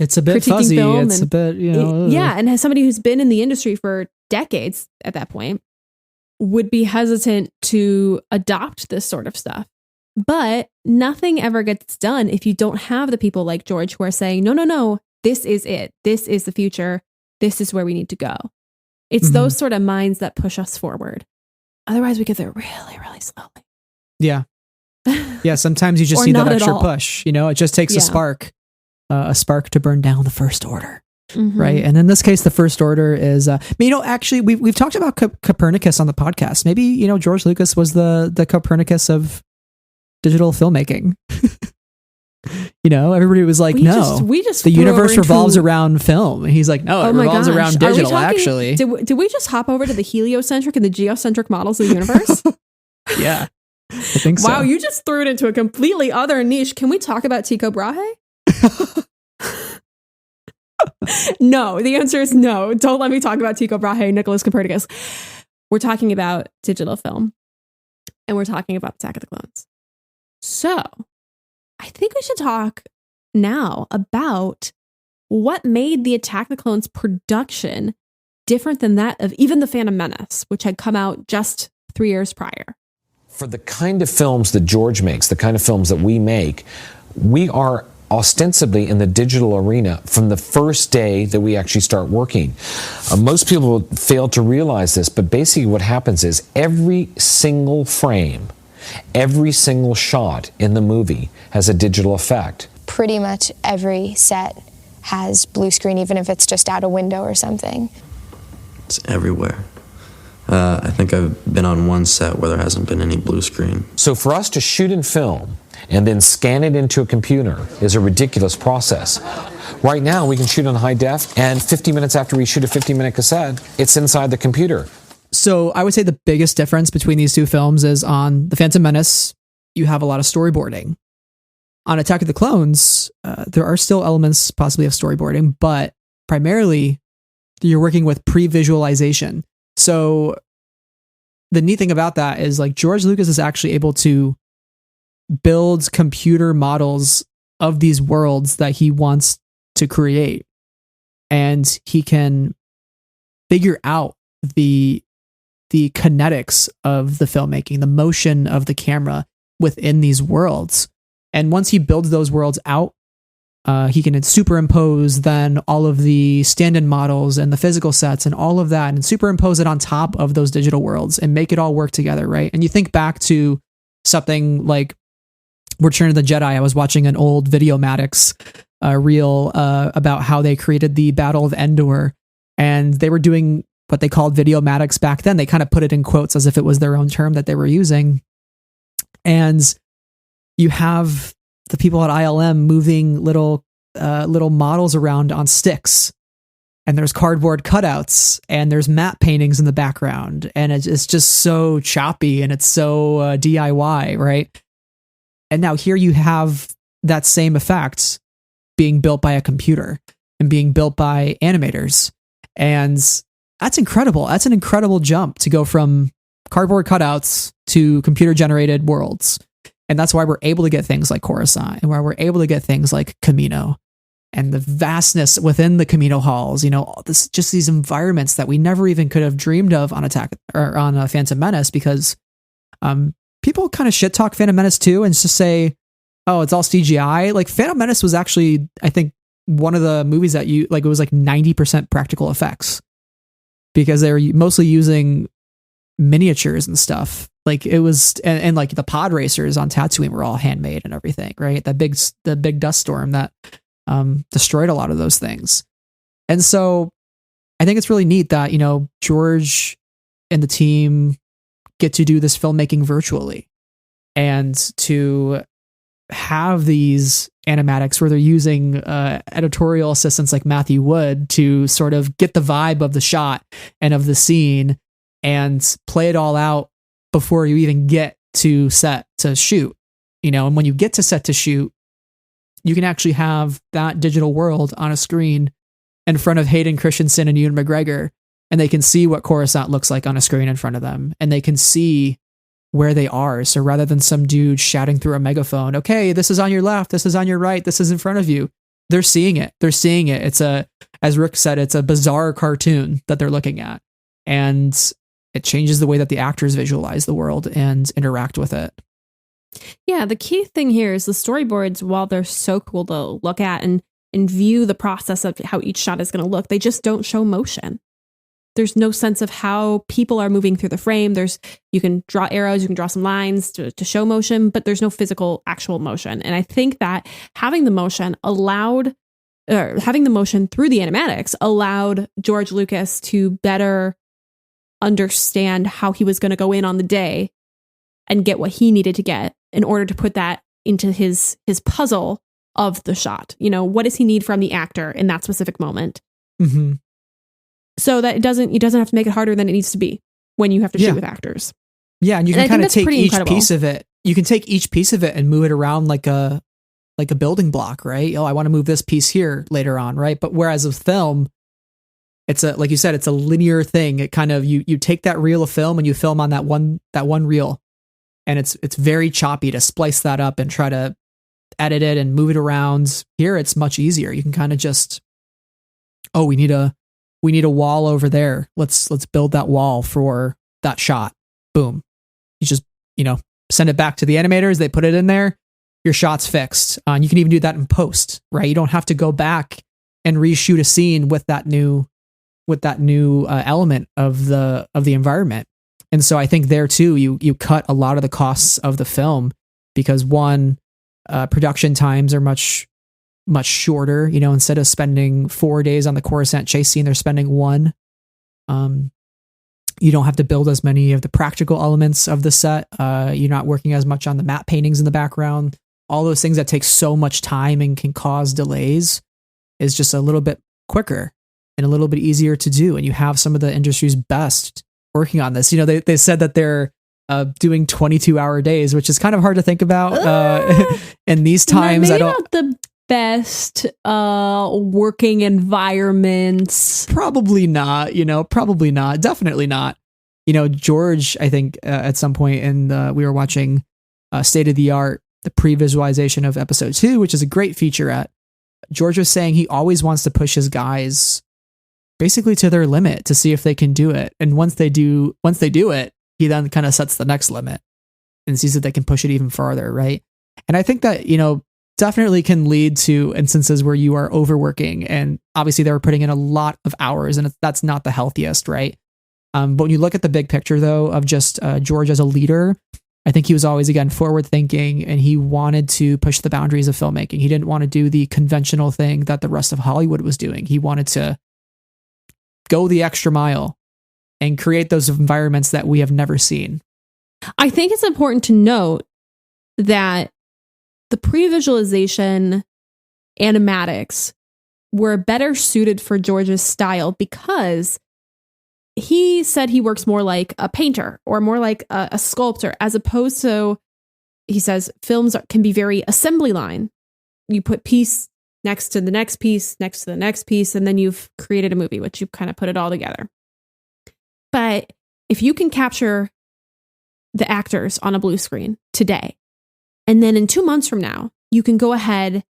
It's a bit critiquing fuzzy. film It's a and- bit, and as somebody who's been in the industry for decades at that point, would be hesitant to adopt this sort of stuff. But nothing ever gets done if you don't have the people like George who are saying, no, this is it. This is the future. This is where we need to go. It's those sort of minds that push us forward. Otherwise, we get there really, really slowly. Yeah. Yeah, sometimes you just Or need that not at extra all. push. It just takes Yeah. a spark to burn down the first order. Mhm. Right. And in this case, the first order is, actually, we've talked about Copernicus on the podcast. Maybe, George Lucas was the Copernicus of digital filmmaking. Everybody was like, we just the flew universe over revolves into- around film. And he's like, no, Oh it my revolves gosh. around Are we digital, talking- actually. Did we just hop over to the heliocentric and the geocentric models of the universe? Yeah. I think so. Wow, you just threw it into a completely other niche. Can we talk about Tycho Brahe? No, the answer is no. Don't let me talk about Tycho Brahe, Nicholas Copernicus. We're talking about digital film, and we're talking about Attack of the Clones. So, I think we should talk now about what made the Attack of the Clones production different than that of even the Phantom Menace, which had come out just 3 years prior. For the kind of films that George makes, the kind of films that we make, we are ostensibly in the digital arena from the first day that we actually start working. Most people fail to realize this, but basically what happens is every single frame, every single shot in the movie has a digital effect. Pretty much every set has blue screen, even if it's just out a window or something. It's everywhere. I think I've been on one set where there hasn't been any blue screen. So for us to shoot in film and then scan it into a computer is a ridiculous process. Right now, we can shoot on high def, and 50 minutes after we shoot a 50-minute cassette, it's inside the computer. So I would say the biggest difference between these two films is on The Phantom Menace, you have a lot of storyboarding. On Attack of the Clones, there are still elements possibly of storyboarding, but primarily you're working with pre-visualization. So the neat thing about that is like George Lucas is actually able to build computer models of these worlds that he wants to create. And he can figure out the kinetics of the filmmaking, the motion of the camera within these worlds. And once he builds those worlds out, he can superimpose then all of the stand-in models and the physical sets and all of that and superimpose it on top of those digital worlds and make it all work together, right? And you think back to something like Return of the Jedi. I was watching an old Videomatics reel about how they created the Battle of Endor, and they were doing what they called Videomatics back then. They kind of put it in quotes as if it was their own term that they were using. And you have the people at ILM moving little models around on sticks, and there's cardboard cutouts, and there's matte paintings in the background, and it's just so choppy and it's so DIY, right? And now here you have that same effect being built by a computer and being built by animators, and that's incredible. That's an incredible jump to go from cardboard cutouts to computer generated worlds. And that's why we're able to get things like Coruscant, and why we're able to get things like Camino and the vastness within the Camino halls, just these environments that we never even could have dreamed of on Phantom Menace, because people kind of shit talk Phantom Menace too and just say, oh, it's all CGI. Like Phantom Menace was actually, I think, one of the movies that it was like 90% practical effects, because they were mostly using miniatures and stuff. Like it was, and like the pod racers on Tatooine were all handmade and everything, right? The big dust storm that destroyed a lot of those things. And so I think it's really neat that, George and the team get to do this filmmaking virtually, and to have these animatics where they're using editorial assistants like Matthew Wood to sort of get the vibe of the shot and of the scene and play it all out before you even get to set to shoot, and when you get to set to shoot, you can actually have that digital world on a screen in front of Hayden Christensen and Ewan McGregor, and they can see what Coruscant looks like on a screen in front of them, and they can see where they are. So rather than some dude shouting through a megaphone, okay, this is on your left, this is on your right, this is in front of you, they're seeing it. They're seeing it. It's as Rick said, it's a bizarre cartoon that they're looking at. And it changes the way that the actors visualize the world and interact with it. Yeah, the key thing here is the storyboards, while they're so cool to look at and view the process of how each shot is going to look, they just don't show motion. There's no sense of how people are moving through the frame. You can draw arrows, you can draw some lines to show motion, but there's no physical actual motion. And I think that having the motion through the animatics allowed George Lucas to better understand how he was going to go in on the day and get what he needed to get in order to put that into his puzzle of the shot. What does he need from the actor in that specific moment? Mm-hmm. So that he doesn't have to make it harder than it needs to be when you have to shoot with actors. Yeah, and you can kind of take each incredible. piece of it. You can take each piece of it and move it around like a building block, right? Oh, I want to move this piece here later on, right? But whereas with film, it's like you said, it's a linear thing. It kind of you take that reel of film and you film on that one reel, and it's very choppy to splice that up and try to edit it and move it around. Here, it's much easier. You can kind of just, we need a wall over there. Let's build that wall for that shot. Boom. You just, send it back to the animators. They put it in there. Your shot's fixed. And you can even do that in post, right? You don't have to go back and reshoot a scene with that new element of the environment. And so I think there too, you cut a lot of the costs of the film because one, production times are much shorter. Instead of spending 4 days on the Coruscant chase scene, they're spending 1. You don't have to build as many of the practical elements of the set. You're not working as much on the matte paintings in the background. All those things that take so much time and can cause delays is just a little bit quicker and a little bit easier to do. And you have some of the industry's best working on this. They said that they're doing 22-hour days, which is kind of hard to think about in these times. Maybe not the best working environments. Probably not, definitely not. George, I think at some point we were watching State of the Art, the pre-visualization of episode 2, which is a great featurette. George was saying he always wants to push his guys basically to their limit to see if they can do it. And once they do it, he then kind of sets the next limit and sees that they can push it even farther, right? And I think that, definitely can lead to instances where you are overworking, and obviously they were putting in a lot of hours, and that's not the healthiest, right? But when you look at the big picture, though, of just George as a leader, I think he was always, again, forward thinking, and he wanted to push the boundaries of filmmaking. He didn't want to do the conventional thing that the rest of Hollywood was doing. He wanted to go the extra mile and create those environments that we have never seen. I think it's important to note that the pre-visualization animatics were better suited for George's style because he said he works more like a painter or more like a sculptor, as opposed to, he says, films can be very assembly line. You put piece next to the next piece, next to the next piece, and then you've created a movie, which you kind of put it all together. But if you can capture the actors on a blue screen today, and then in 2 months from now, you can go ahead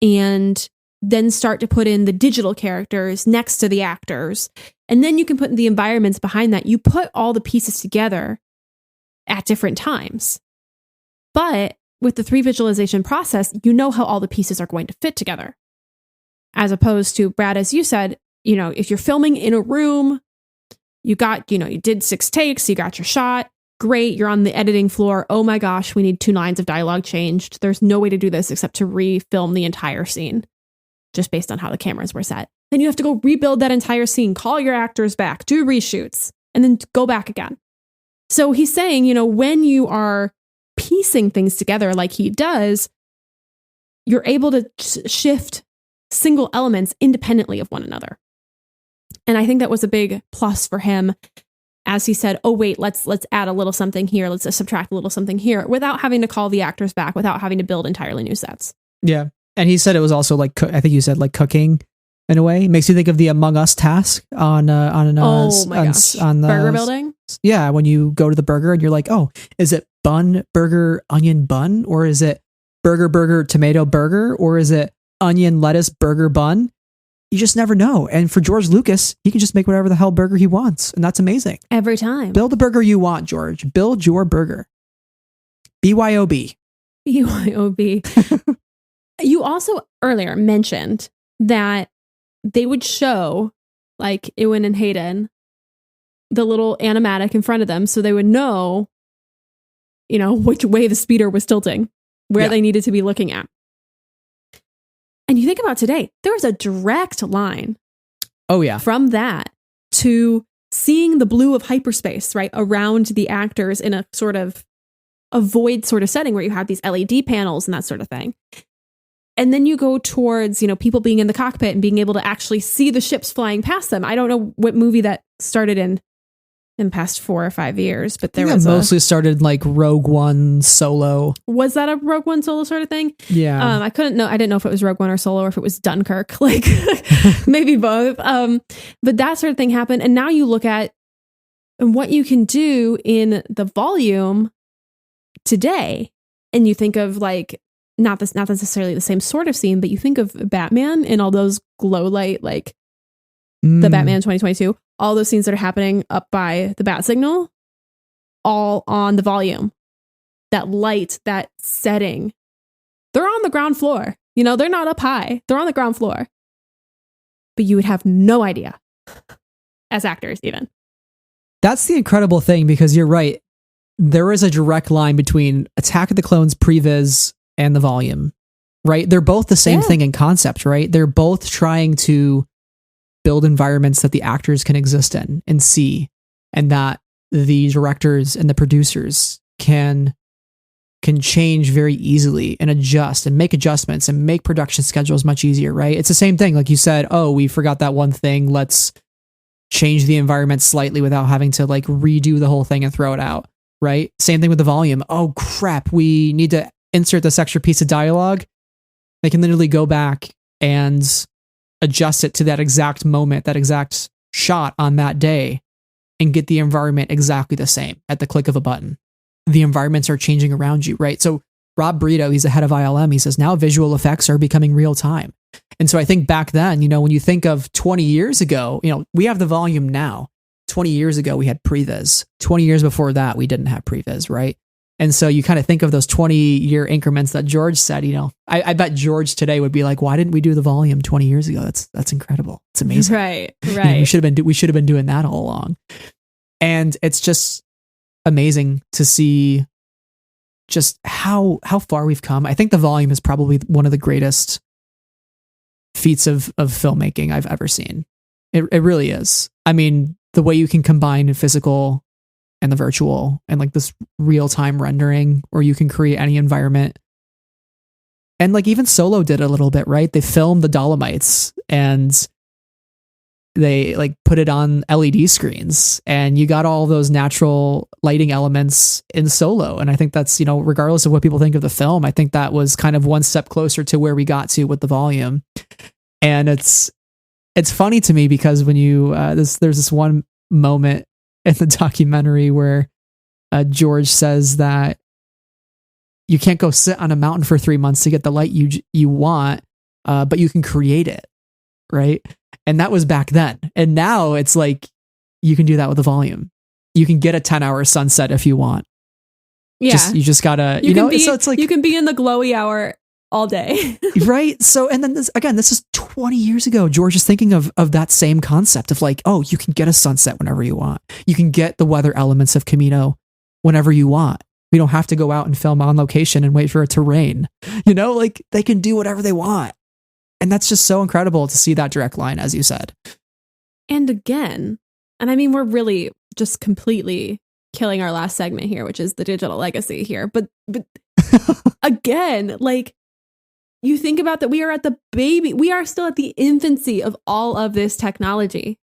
and then start to put in the digital characters next to the actors. And then you can put in the environments behind that. You put all the pieces together at different times. But with the 3 visualization process, you know how all the pieces are going to fit together. As opposed to, Brad, as you said, if you're filming in a room, you did 6 takes, you got your shot. Great, you're on the editing floor. Oh my gosh, we need 2 lines of dialogue changed. There's no way to do this except to refilm the entire scene, just based on how the cameras were set. Then you have to go rebuild that entire scene, call your actors back, do reshoots, and then go back again. So he's saying, when you are piecing things together like he does, you're able to shift single elements independently of one another. And I think that was a big plus for him. As he said, oh, wait, let's add a little something here. Let's subtract a little something here without having to call the actors back, without having to build entirely new sets. Yeah. And he said it was also like, I think you said like cooking in a way. It makes you think of the Among Us task on the burger building. focused. Yeah, when you go to the burger and you're like, oh, is it bun, burger, onion, bun? Or is it burger, tomato, burger? Or is it onion, lettuce, burger, bun? You just never know. And for George Lucas, he can just make whatever the hell burger he wants. And that's amazing. Every time. Build the burger you want, George. Build your burger. BYOB. BYOB. You also earlier mentioned that they would show, like Ewan and Hayden, the little animatic in front of them so they would know, which way the speeder was tilting, where they needed to be looking at. And you think about today, there's a direct line. Oh, yeah. From that to seeing the blue of hyperspace, right, around the actors in a sort of a void sort of setting where you have these LED panels and that sort of thing. And then you go towards, people being in the cockpit and being able to actually see the ships flying past them. I don't know what movie that started in past 4 or 5 years, but there was mostly started like Rogue One, Solo. Was that a Rogue One Solo sort of thing? Yeah. I didn't know if it was Rogue One or Solo or if it was Dunkirk, like maybe both. But that sort of thing happened. And now you look at what you can do in the volume today, and you think of like, not necessarily the same sort of scene, but you think of Batman and all those glow light, like the Batman 2022, all those scenes that are happening up by the bat signal, all on the volume. That light, that setting, they're on the ground floor. They're not up high. They're on the ground floor. But you would have no idea as actors even. That's the incredible thing, because you're right. There is a direct line between Attack of the Clones previs and the volume, right? They're both the same thing in concept, right? They're both trying to build environments that the actors can exist in and see, and that the directors and the producers can change very easily and adjust and make adjustments and make production schedules much easier, right? It's the same thing. Like you said, oh, we forgot that one thing. Let's change the environment slightly without having to like redo the whole thing and throw it out, right? Same thing with the volume. Oh crap, we need to insert this extra piece of dialogue. They can literally go back and adjust it to that exact moment, that exact shot on that day, and get the environment exactly the same at the click of a button. The environments are changing around you, right? So Rob Brito, he's the head of ILM, he says now visual effects are becoming real time. And so I think back then, when you think of 20 years ago, we have the volume now. 20 years ago, we had previs. 20 years before that, we didn't have previs, right? And so you kind of think of those 20-year increments that George said, I bet George today would be like, why didn't we do the volume 20 years ago? That's incredible. It's amazing. Right. We should have been doing that all along. And it's just amazing to see just how far we've come. I think the volume is probably one of the greatest feats of filmmaking I've ever seen. It really is. I mean, the way you can combine physical and the virtual and like this real-time rendering, or you can create any environment. And like even Solo did a little bit, right? They filmed the Dolomites and they like put it on LED screens, and you got all those natural lighting elements in Solo. And I think that's, regardless of what people think of the film, I think that was kind of one step closer to where we got to with the volume. And it's funny to me because when there's this one moment in the documentary where George says that you can't go sit on a mountain for 3 months to get the light you want, but you can create it, right? And that was back then. And now it's like you can do that with the volume. You can get a 10-hour sunset if you want. Yeah, you just gotta, so it's like you can be in the glowy hour all day. Right? So, and then this is 20 years ago. George is thinking of that same concept of like, oh, you can get a sunset whenever you want. You can get the weather elements of Camino whenever you want. We don't have to go out and film on location and wait for it to rain. Like they can do whatever they want. And that's just so incredible to see that direct line, as you said. And again, and I mean, we're really just completely killing our last segment here, which is the digital legacy here. But again, like, you think about that we are still at the infancy of all of this technology.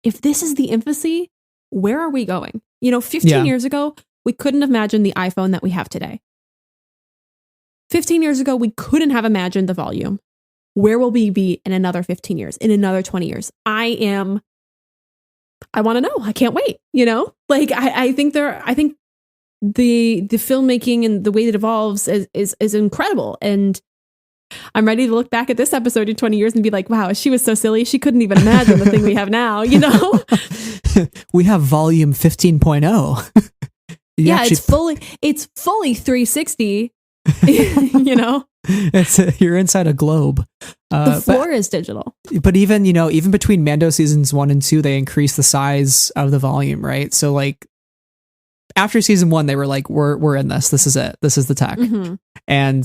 If this is the infancy, where are we going? 15 years ago, we couldn't have imagined the iPhone that we have today. 15 years ago, we couldn't have imagined the volume. Where will we be in another 15 years, in another 20 years? I am I want to know. I can't wait. Like I think the filmmaking and the way it evolves is incredible. And I'm ready to look back at this episode in 20 years and be like, wow, she was so silly. She couldn't even imagine the thing we have now, We have volume 15.0. Yeah, it's fully 360, You're inside a globe. The floor is digital. But even between Mando seasons 1 and 2, they increased the size of the volume, right? So like after season 1, they were like, we're in this. This is it. This is the tech. Mm-hmm. And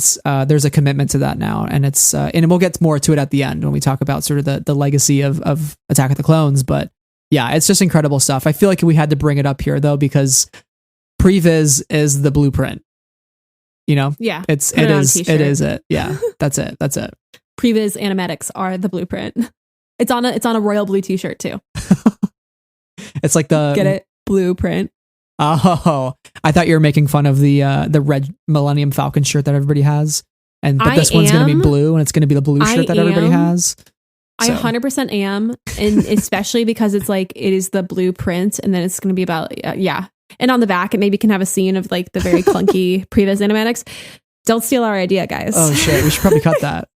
there's a commitment to that now. And it's and we'll get more to it at the end when we talk about sort of the legacy of Attack of the Clones. But yeah, it's just incredible stuff. I feel like we had to bring it up here though, because previs is the blueprint. Yeah, it is it. Yeah, that's it. Previs animatics are the blueprint. It's on a royal blue t-shirt too. It's like the get it blueprint. Oh, I thought you were making fun of the red Millennium Falcon shirt that everybody has, but this one's going to be blue, and it's going to be the blue shirt that everybody has. So. I 100% am, and especially because it's like it is the blueprint, and then it's going to be about And on the back, it maybe can have a scene of like the very clunky previs animatics. Don't steal our idea, guys. Oh shit, we should probably cut that.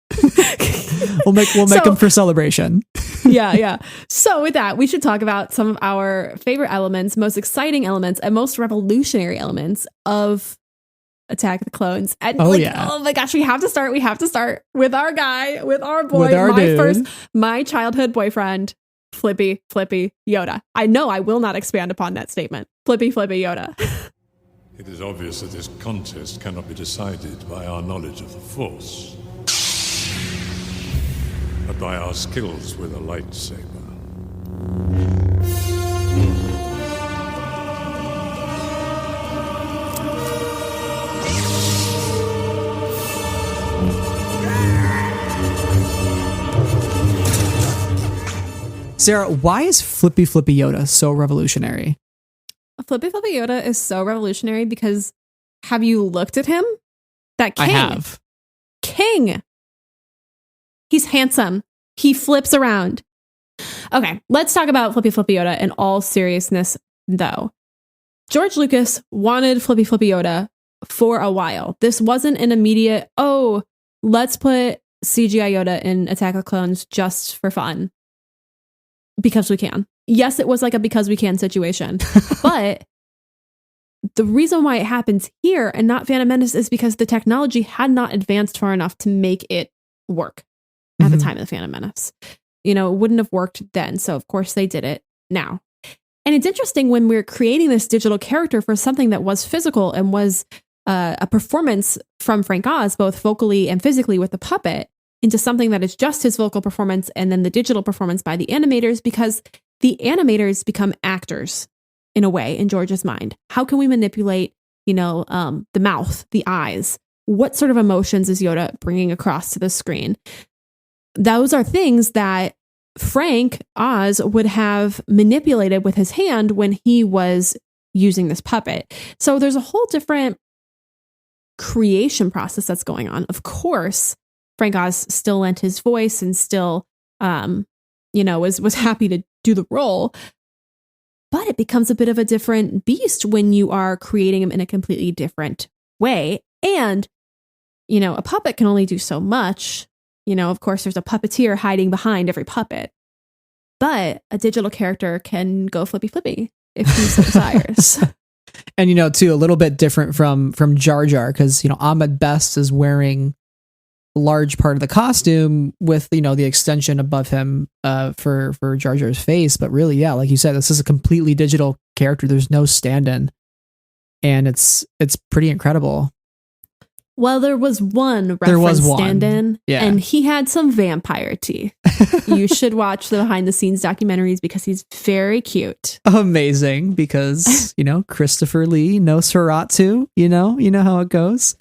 We'll make them for celebration. Yeah. So with that, we should talk about some of our favorite elements, most exciting elements, and most revolutionary elements of Attack of the Clones. And oh my gosh, we have to start with our guy, with our boy, with our dude. My childhood boyfriend, Flippy Yoda. I know I will not expand upon that statement. Flippy Yoda. It is obvious that this contest cannot be decided by our knowledge of the Force, but by our skills with a lightsaber. Sarah, why is Flippy Yoda so revolutionary? Flippy Yoda is so revolutionary because have you looked at him? That king. I have. King. He's handsome. He flips around. Okay, let's talk about Flippy Yoda in all seriousness, though. George Lucas wanted Flippy Yoda for a while. This wasn't an immediate, let's put CGI Yoda in Attack of the Clones just for fun. Because we can. Yes, it was like a because we can situation. But the reason why it happens here and not Phantom Menace is because the technology had not advanced far enough to make it work at the time of the Phantom Menace. It wouldn't have worked then. So of course they did it now. And it's interesting when we're creating this digital character for something that was physical and was a performance from Frank Oz, both vocally and physically with the puppet, into something that is just his vocal performance and then the digital performance by the animators, because the animators become actors in a way in George's mind. How can we manipulate, the mouth, the eyes? What sort of emotions is Yoda bringing across to the screen? Those are things that Frank Oz would have manipulated with his hand when he was using this puppet. So there's a whole different creation process that's going on. Of course, Frank Oz still lent his voice and still, was happy to do the role. But it becomes a bit of a different beast when you are creating him in a completely different way. And, a puppet can only do so much. Of course, there's a puppeteer hiding behind every puppet. But a digital character can go flippy if he so desires. And, too, a little bit different from Jar Jar, because, Ahmed Best is wearing large part of the costume with the extension above him for Jar Jar's face, but really, yeah, like you said, this is a completely digital character. There's no stand-in, and it's pretty incredible. Well, there was one reference stand-in, and he had some vampire teeth. You should watch the behind-the-scenes documentaries because he's very cute. Amazing, because Christopher Lee, Nosferatu, you know how it goes.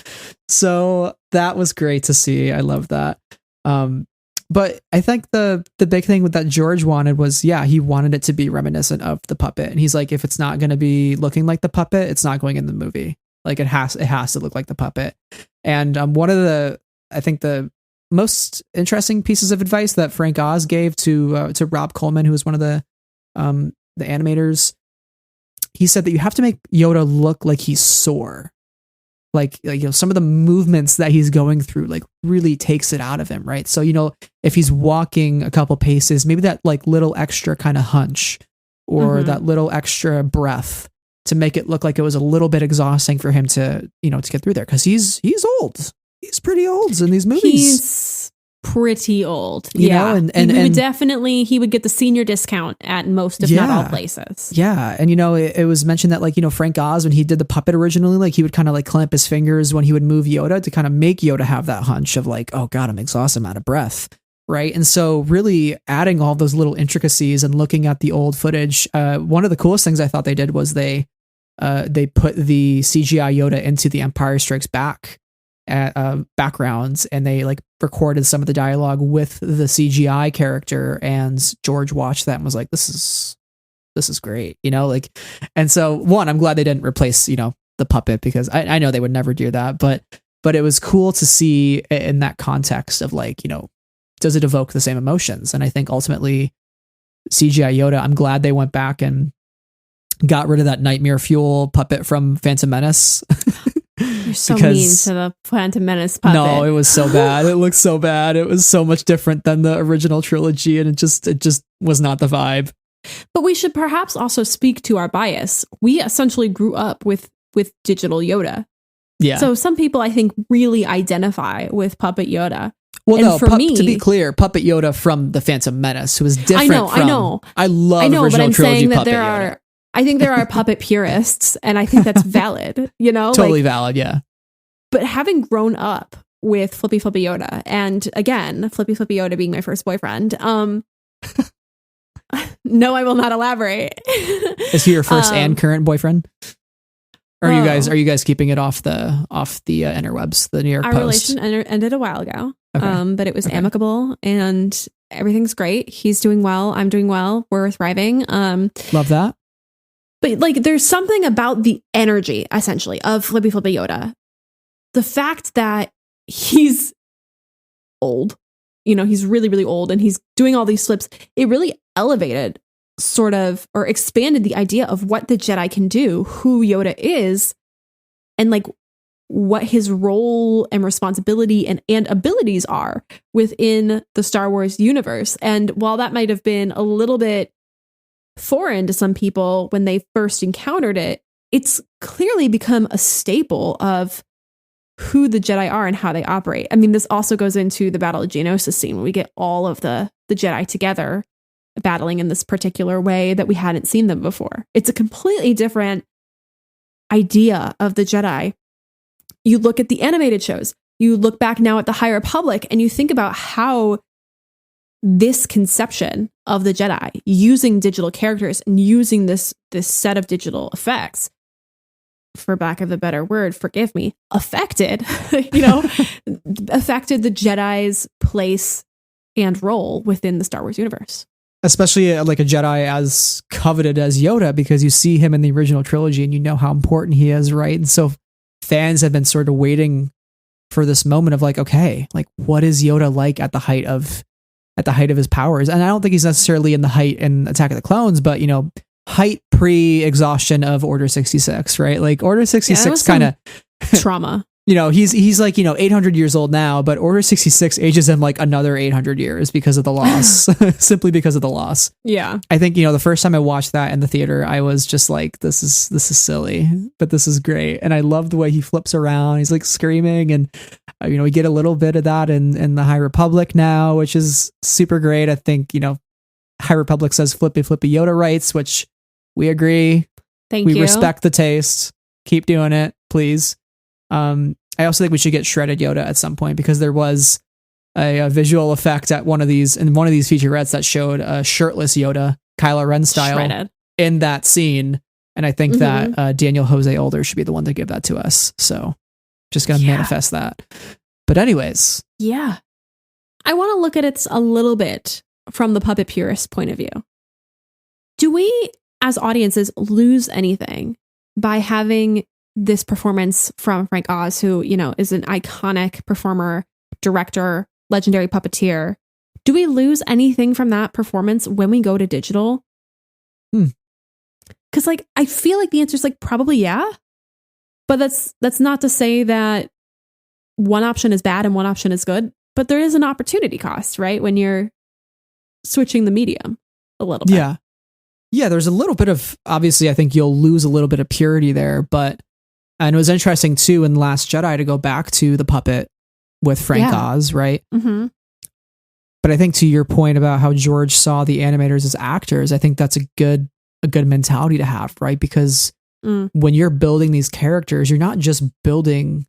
So that was great to see. I love that. But I think the big thing with that George wanted was, he wanted it to be reminiscent of the puppet, and he's like, if it's not going to be looking like the puppet, it's not going in the movie. Like it has to look like the puppet. And one of the most interesting pieces of advice that Frank Oz gave to Rob Coleman, who was one of the the animators, he said that you have to make Yoda look like he's sore. Like, some of the movements that he's going through, like, really takes it out of him, right? So, if he's walking a couple paces, maybe that like little extra kind of hunch or that little extra breath to make it look like it was a little bit exhausting for him to, to get through there. Cause he's old. He's pretty old in these movies. He's pretty old. You know, he would get the senior discount at most, if not all places. Yeah. And, it was mentioned that, like, Frank Oz, when he did the puppet originally, like, he would kind of like clamp his fingers when he would move Yoda to kind of make Yoda have that hunch of like, oh God, I'm exhausted, I'm out of breath. Right. And so really adding all those little intricacies and looking at the old footage, one of the coolest things I thought they did was they put the CGI Yoda into the Empire Strikes Back backgrounds, and they like recorded some of the dialogue with the CGI character, and George watched that and was like, this is great, like. And so I'm glad they didn't replace the puppet, because I know they would never do that, but it was cool to see in that context of like, does it evoke the same emotions? And I think ultimately CGI Yoda, I'm glad they went back and got rid of that Nightmare Fuel puppet from Phantom Menace. You're so mean to the Phantom Menace puppet. No, it was so bad. It looked so bad. It was so much different than the original trilogy, and it just was not the vibe. But we should perhaps also speak to our bias. We essentially grew up with digital Yoda. Yeah. So some people, I think, really identify with Puppet Yoda. Well, and no, for me, to be clear, Puppet Yoda from the Phantom Menace, who was different. I know. I love original but I'm trilogy saying that Puppet there Yoda. I think there are puppet purists, and I think that's valid. Totally valid. Yeah. But having grown up with Flippy Yoda, and again, Flippy Yoda being my first boyfriend, no, I will not elaborate. Is he your first and current boyfriend? Or are you guys keeping it off the interwebs, the New York Post? Our relation ended a while ago, but it was amicable and everything's great. He's doing well. I'm doing well. We're thriving. Love that. But like, there's something about the energy, essentially, of Flippy Yoda. The fact that he's old, he's really, really old, and he's doing all these flips, it really elevated sort of, or expanded the idea of what the Jedi can do, who Yoda is, and like what his role and responsibility and abilities are within the Star Wars universe. And while that might have been a little bit foreign to some people when they first encountered it, it's clearly become a staple of who the Jedi are and how they operate. I mean, this also goes into the Battle of Geonosis scene, when we get all of the Jedi together battling in this particular way that we hadn't seen them before. It's a completely different idea of the Jedi. You look at the animated shows, you look back now at the High Republic, and you think about how this conception of the Jedi, using digital characters and using this set of digital effects, for lack of a better word, forgive me, affected the Jedi's place and role within the Star Wars universe. Especially like a Jedi as coveted as Yoda, because you see him in the original trilogy and you know how important he is, right? And so fans have been sort of waiting for this moment of like, okay, like what is Yoda like at the height of his powers? And I don't think he's necessarily in the height in Attack of the Clones, but height pre-exhaustion of Order 66, right? Like Order 66 kind of trauma. He's like, 800 years old now, but Order 66 ages him like another 800 years because of the loss, simply because of the loss. Yeah. I think, the first time I watched that in the theater, I was just like, this is silly, but this is great. And I love the way he flips around. He's like screaming, and, we get a little bit of that in the High Republic now, which is super great. I think, High Republic says Flippy Yoda rights, which we agree. We respect the taste. Keep doing it, please. I also think we should get shredded Yoda at some point, because there was a visual effect at one of these featurettes that showed a shirtless Yoda, Kylo Ren style, shredded in that scene. And I think that Daniel Jose Older should be the one to give that to us. So just going to manifest that. But anyways. Yeah. I want to look at it a little bit from the puppet purist point of view. Do we, as audiences, lose anything by having this performance from Frank Oz, who, is an iconic performer, director, legendary puppeteer? Do we lose anything from that performance when we go to digital? Because like I feel like the answer is like probably yeah, but that's not to say that one option is bad and one option is good. But there is an opportunity cost, right? When you're switching the medium a little bit. Yeah. Yeah, there's a little bit of, obviously, I think you'll lose a little bit of purity there, and it was interesting too in Last Jedi to go back to the puppet with Frank Oz, right? Mm-hmm. But I think to your point about how George saw the animators as actors, I think that's a good mentality to have, right? Because when you're building these characters, you're not just building,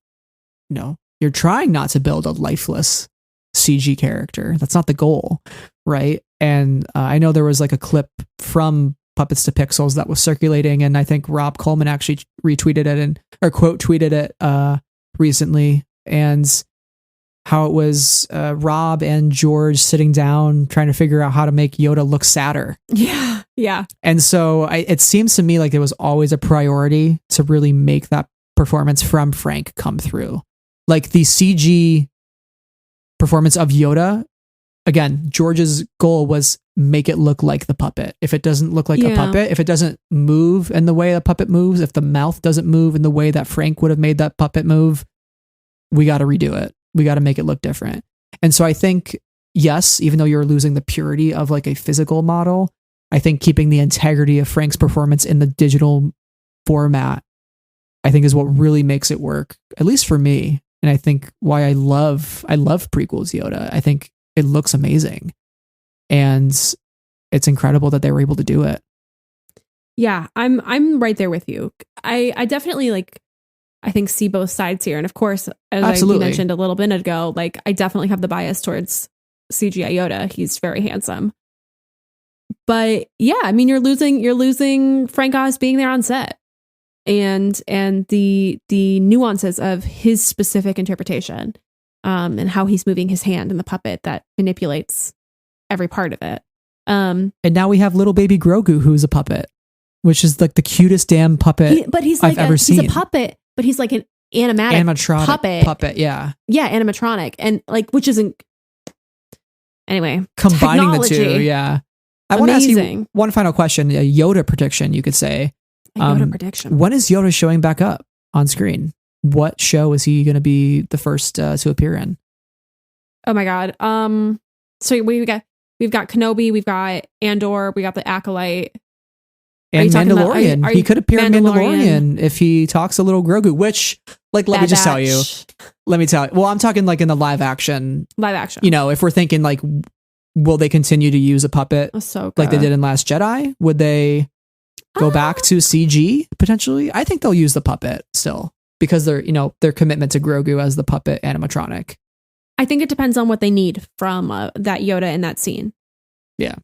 you're trying not to build a lifeless CG character. That's not the goal, right? And I know there was like a clip from Puppets to Pixels that was circulating, and I think Rob Coleman actually retweeted it or quote tweeted it recently, and how it was Rob and George sitting down trying to figure out how to make Yoda look sadder. Yeah. And so it seems to me like it was always a priority to really make that performance from Frank come through. Like the CG performance of Yoda, again, George's goal was make it look like the puppet. If it doesn't look like a puppet, if it doesn't move in the way a puppet moves, if the mouth doesn't move in the way that Frank would have made that puppet move, we got to redo it. We got to make it look different. And so I think, yes, even though you're losing the purity of like a physical model, I think keeping the integrity of Frank's performance in the digital format, I think is what really makes it work, at least for me. And I think why I love prequels Yoda. I think it looks amazing. And it's incredible that they were able to do it. Yeah, I'm right there with you. I definitely I think see both sides here. And of course, as I mentioned a little bit ago, like I definitely have the bias towards CGI Yoda. He's very handsome. But yeah, I mean you're losing Frank Oz being there on set. And the nuances of his specific interpretation, and how he's moving his hand in the puppet that manipulates every part of it. And now we have little baby Grogu, who's a puppet, which is like the cutest damn puppet I've ever seen. He's a puppet, but he's like an animatronic puppet. Yeah, animatronic, and like which isn't. Anyway, combining the two, yeah. I want to ask Amazing. you one final question, a Yoda prediction, you could say. Yoda prediction. When is Yoda showing back up on screen? What show is he going to be the first to appear in? Oh my god. So we've got Kenobi, we've got Andor, we got the Acolyte, and Mandalorian. He could appear in Mandalorian if he talks a little Grogu. Which, like, let me tell you. Well, I'm talking like in the live action. If we're thinking like, will they continue to use a puppet like they did in Last Jedi? Would they go back to CG potentially? I think they'll use the puppet still because their commitment to Grogu as the puppet animatronic. I think it depends on what they need from that Yoda in that scene. Yeah.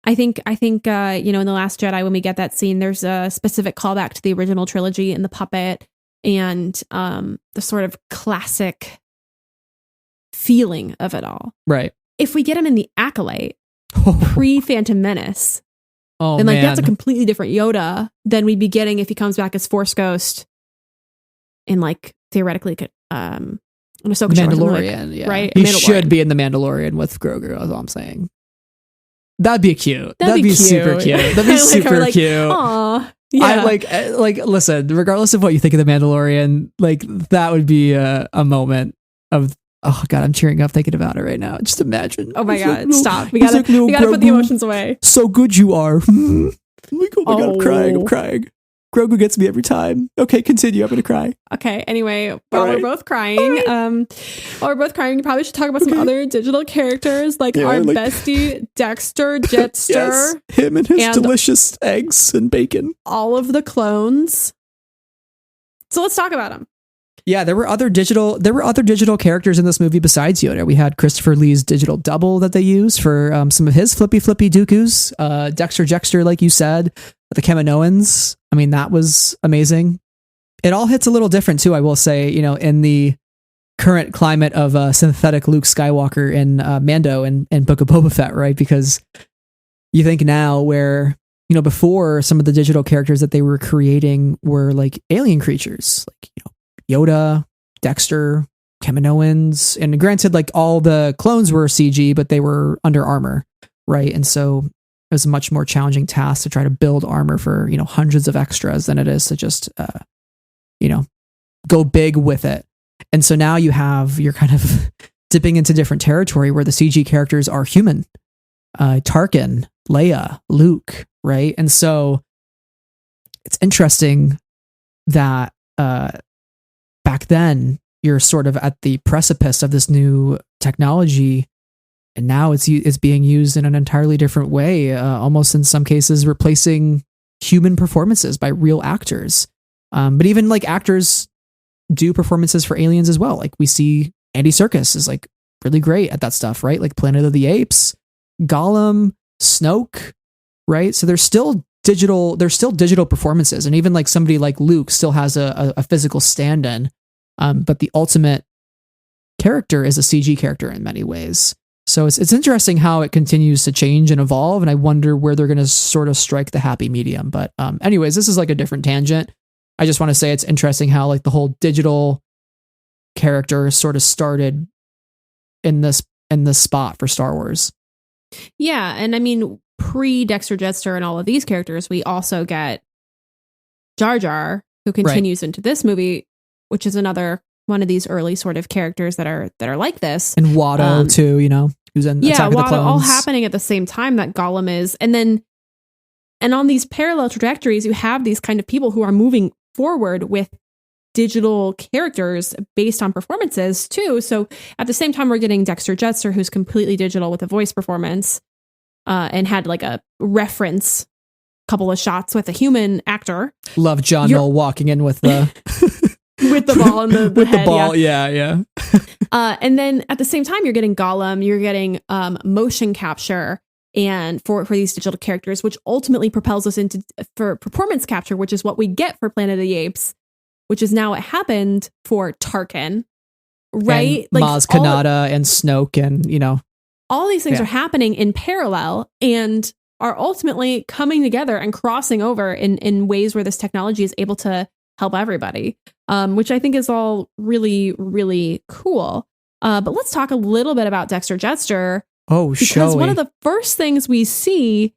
I think in the Last Jedi, when we get that scene, there's a specific callback to the original trilogy and the puppet and the sort of classic feeling of it all. Right. If we get him in the Acolyte pre-Phantom Menace, then that's a completely different Yoda than we'd be getting if he comes back as Force Ghost in theoretically an Ahsoka Mandalorian, right? He should be in the Mandalorian with Grogu. That's all I'm saying. That'd be cute. That'd be super cute. That'd be super cute. Aw, yeah. I listen, regardless of what you think of the Mandalorian, that would be a moment of, oh god, I'm tearing up thinking about it right now. Just imagine. Oh my god, stop. We gotta put the emotions away. So good you are. Oh my god, I'm crying. Grogu gets me every time. Okay, continue. I'm gonna cry. Okay. Anyway, we're both crying, you probably should talk about some other digital characters, our bestie Dexter Jetster. Yes, him and his delicious eggs and bacon. All of the clones. So let's talk about them. Yeah, there were other digital characters in this movie besides Yoda. We had Christopher Lee's digital double that they used for some of his flippy dooku's. Dexter Jettster, like you said, the Kaminoans. I mean, that was amazing. It all hits a little different too, I will say, in the current climate of synthetic Luke Skywalker and Mando and Book of Boba Fett, right? Because you think now where, before some of the digital characters that they were creating were like alien creatures, Yoda, Dexter, Kaminoans, and granted, all the clones were CG, but they were under armor, right? And so it was a much more challenging task to try to build armor for, hundreds of extras than it is to just, go big with it. And so now you're kind of dipping into different territory where the CG characters are human. Tarkin, Leia, Luke, right? And so it's interesting that back then you're sort of at the precipice of this new technology, and now it's being used in an entirely different way, almost in some cases replacing human performances by real actors. But even like actors do performances for aliens as well. Like we see Andy Serkis is like really great at that stuff, right? Like Planet of the Apes, Gollum, Snoke, right? So there's still digital performances, and even like somebody like Luke still has a physical stand-in, but the ultimate character is a CG character in many ways. So it's interesting how it continues to change and evolve, and I wonder where they're going to sort of strike the happy medium. But anyways, this is like a different tangent. I just want to say it's interesting how like the whole digital character sort of started in this spot for Star Wars. Yeah, and I mean, pre-Dexter Jettster and all of these characters, we also get Jar Jar, who continues into this movie, which is another one of these early sort of characters that are like this. And Watto too, who's in Attack of the Watto, Clones. all happening at the same time that Gollum is. And on these parallel trajectories, you have these kind of people who are moving forward with digital characters based on performances too. So at the same time, we're getting Dexter Jettster, who's completely digital with a voice performance, and had like a reference couple of shots with a human actor. Love John Knoll walking in with the with the ball in the with head, the ball. Yeah. And then at the same time, you're getting Gollum, you're getting motion capture, and for these digital characters, which ultimately propels us into for performance capture, which is what we get for Planet of the Apes, which is now what happened for Tarkin, right? And Maz Kanata and Snoke, and all these things are happening in parallel and are ultimately coming together and crossing over in ways where this technology is able to help everybody, which I think is all really, really cool. But let's talk a little bit about Dexter Jettster. Because one of the first things we see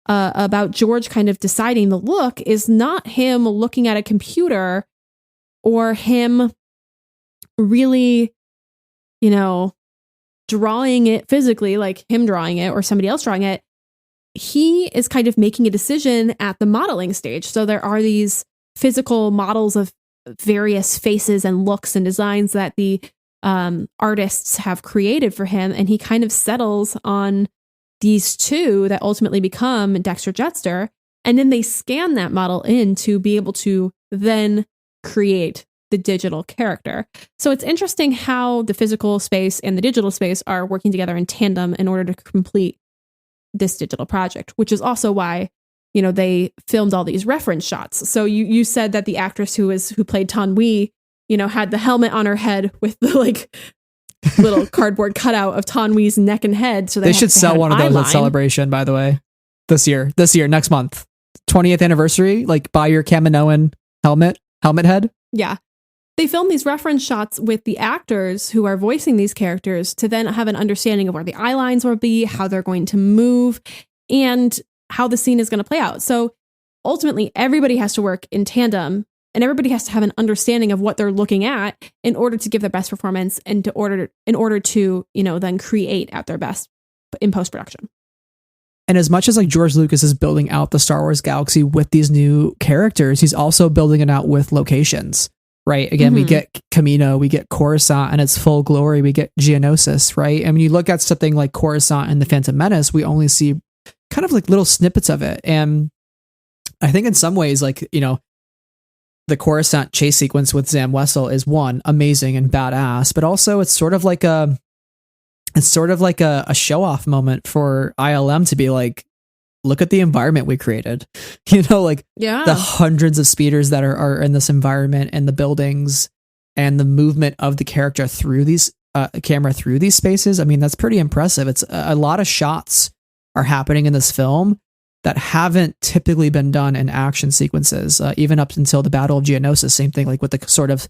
about George kind of deciding the look is not him looking at a computer or him really, drawing it physically, like him drawing it or somebody else drawing it. He is kind of making a decision at the modeling stage. So there are these physical models of various faces and looks and designs that the artists have created for him, and he kind of settles on these two that ultimately become Dexter Jettster, and then they scan that model in to be able to then create the digital character. So it's interesting how the physical space and the digital space are working together in tandem in order to complete this digital project, which is also why they filmed all these reference shots. So you said that the actress who played Tan Wee, had the helmet on her head with the like little cardboard cutout of Tan Wee's neck and head. So they should sell one of those at Celebration, by the way. This year, next month, 20th anniversary. Like buy your Kaminoan helmet head. Yeah. They film these reference shots with the actors who are voicing these characters to then have an understanding of where the eye lines will be, how they're going to move, and how the scene is going to play out. So ultimately, everybody has to work in tandem, and everybody has to have an understanding of what they're looking at in order to give their best performance and in order to then create at their best in post-production. And as much as like George Lucas is building out the Star Wars galaxy with these new characters, he's also building it out with locations. Right. Again, we get Kamino, we get Coruscant in its full glory, we get Geonosis, right? And when you look at something like Coruscant and the Phantom Menace, we only see kind of like little snippets of it. And I think in some ways, like, the Coruscant chase sequence with Zam Wesell is one, amazing and badass, but also it's sort of like a show off moment for ILM to be like, look at the environment we created, the hundreds of speeders that are in this environment and the buildings and the movement of the character through these camera through these spaces. I mean, that's pretty impressive. It's a lot of shots are happening in this film that haven't typically been done in action sequences, even up until the Battle of Geonosis. Same thing, like with the sort of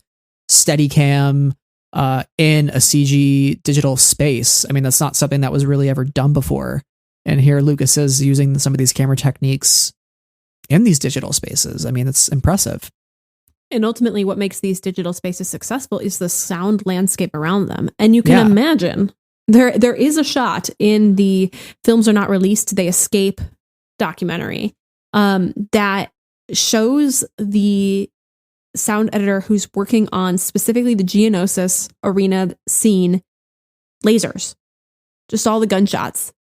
steady cam in a CG digital space. I mean, that's not something that was really ever done before. And here Lucas is using some of these camera techniques in these digital spaces. I mean, it's impressive. And ultimately, what makes these digital spaces successful is the sound landscape around them. And you can imagine there is a shot in the Films Are Not Released, They Escape documentary that shows the sound editor who's working on specifically the Geonosis arena scene lasers, just all the gunshots.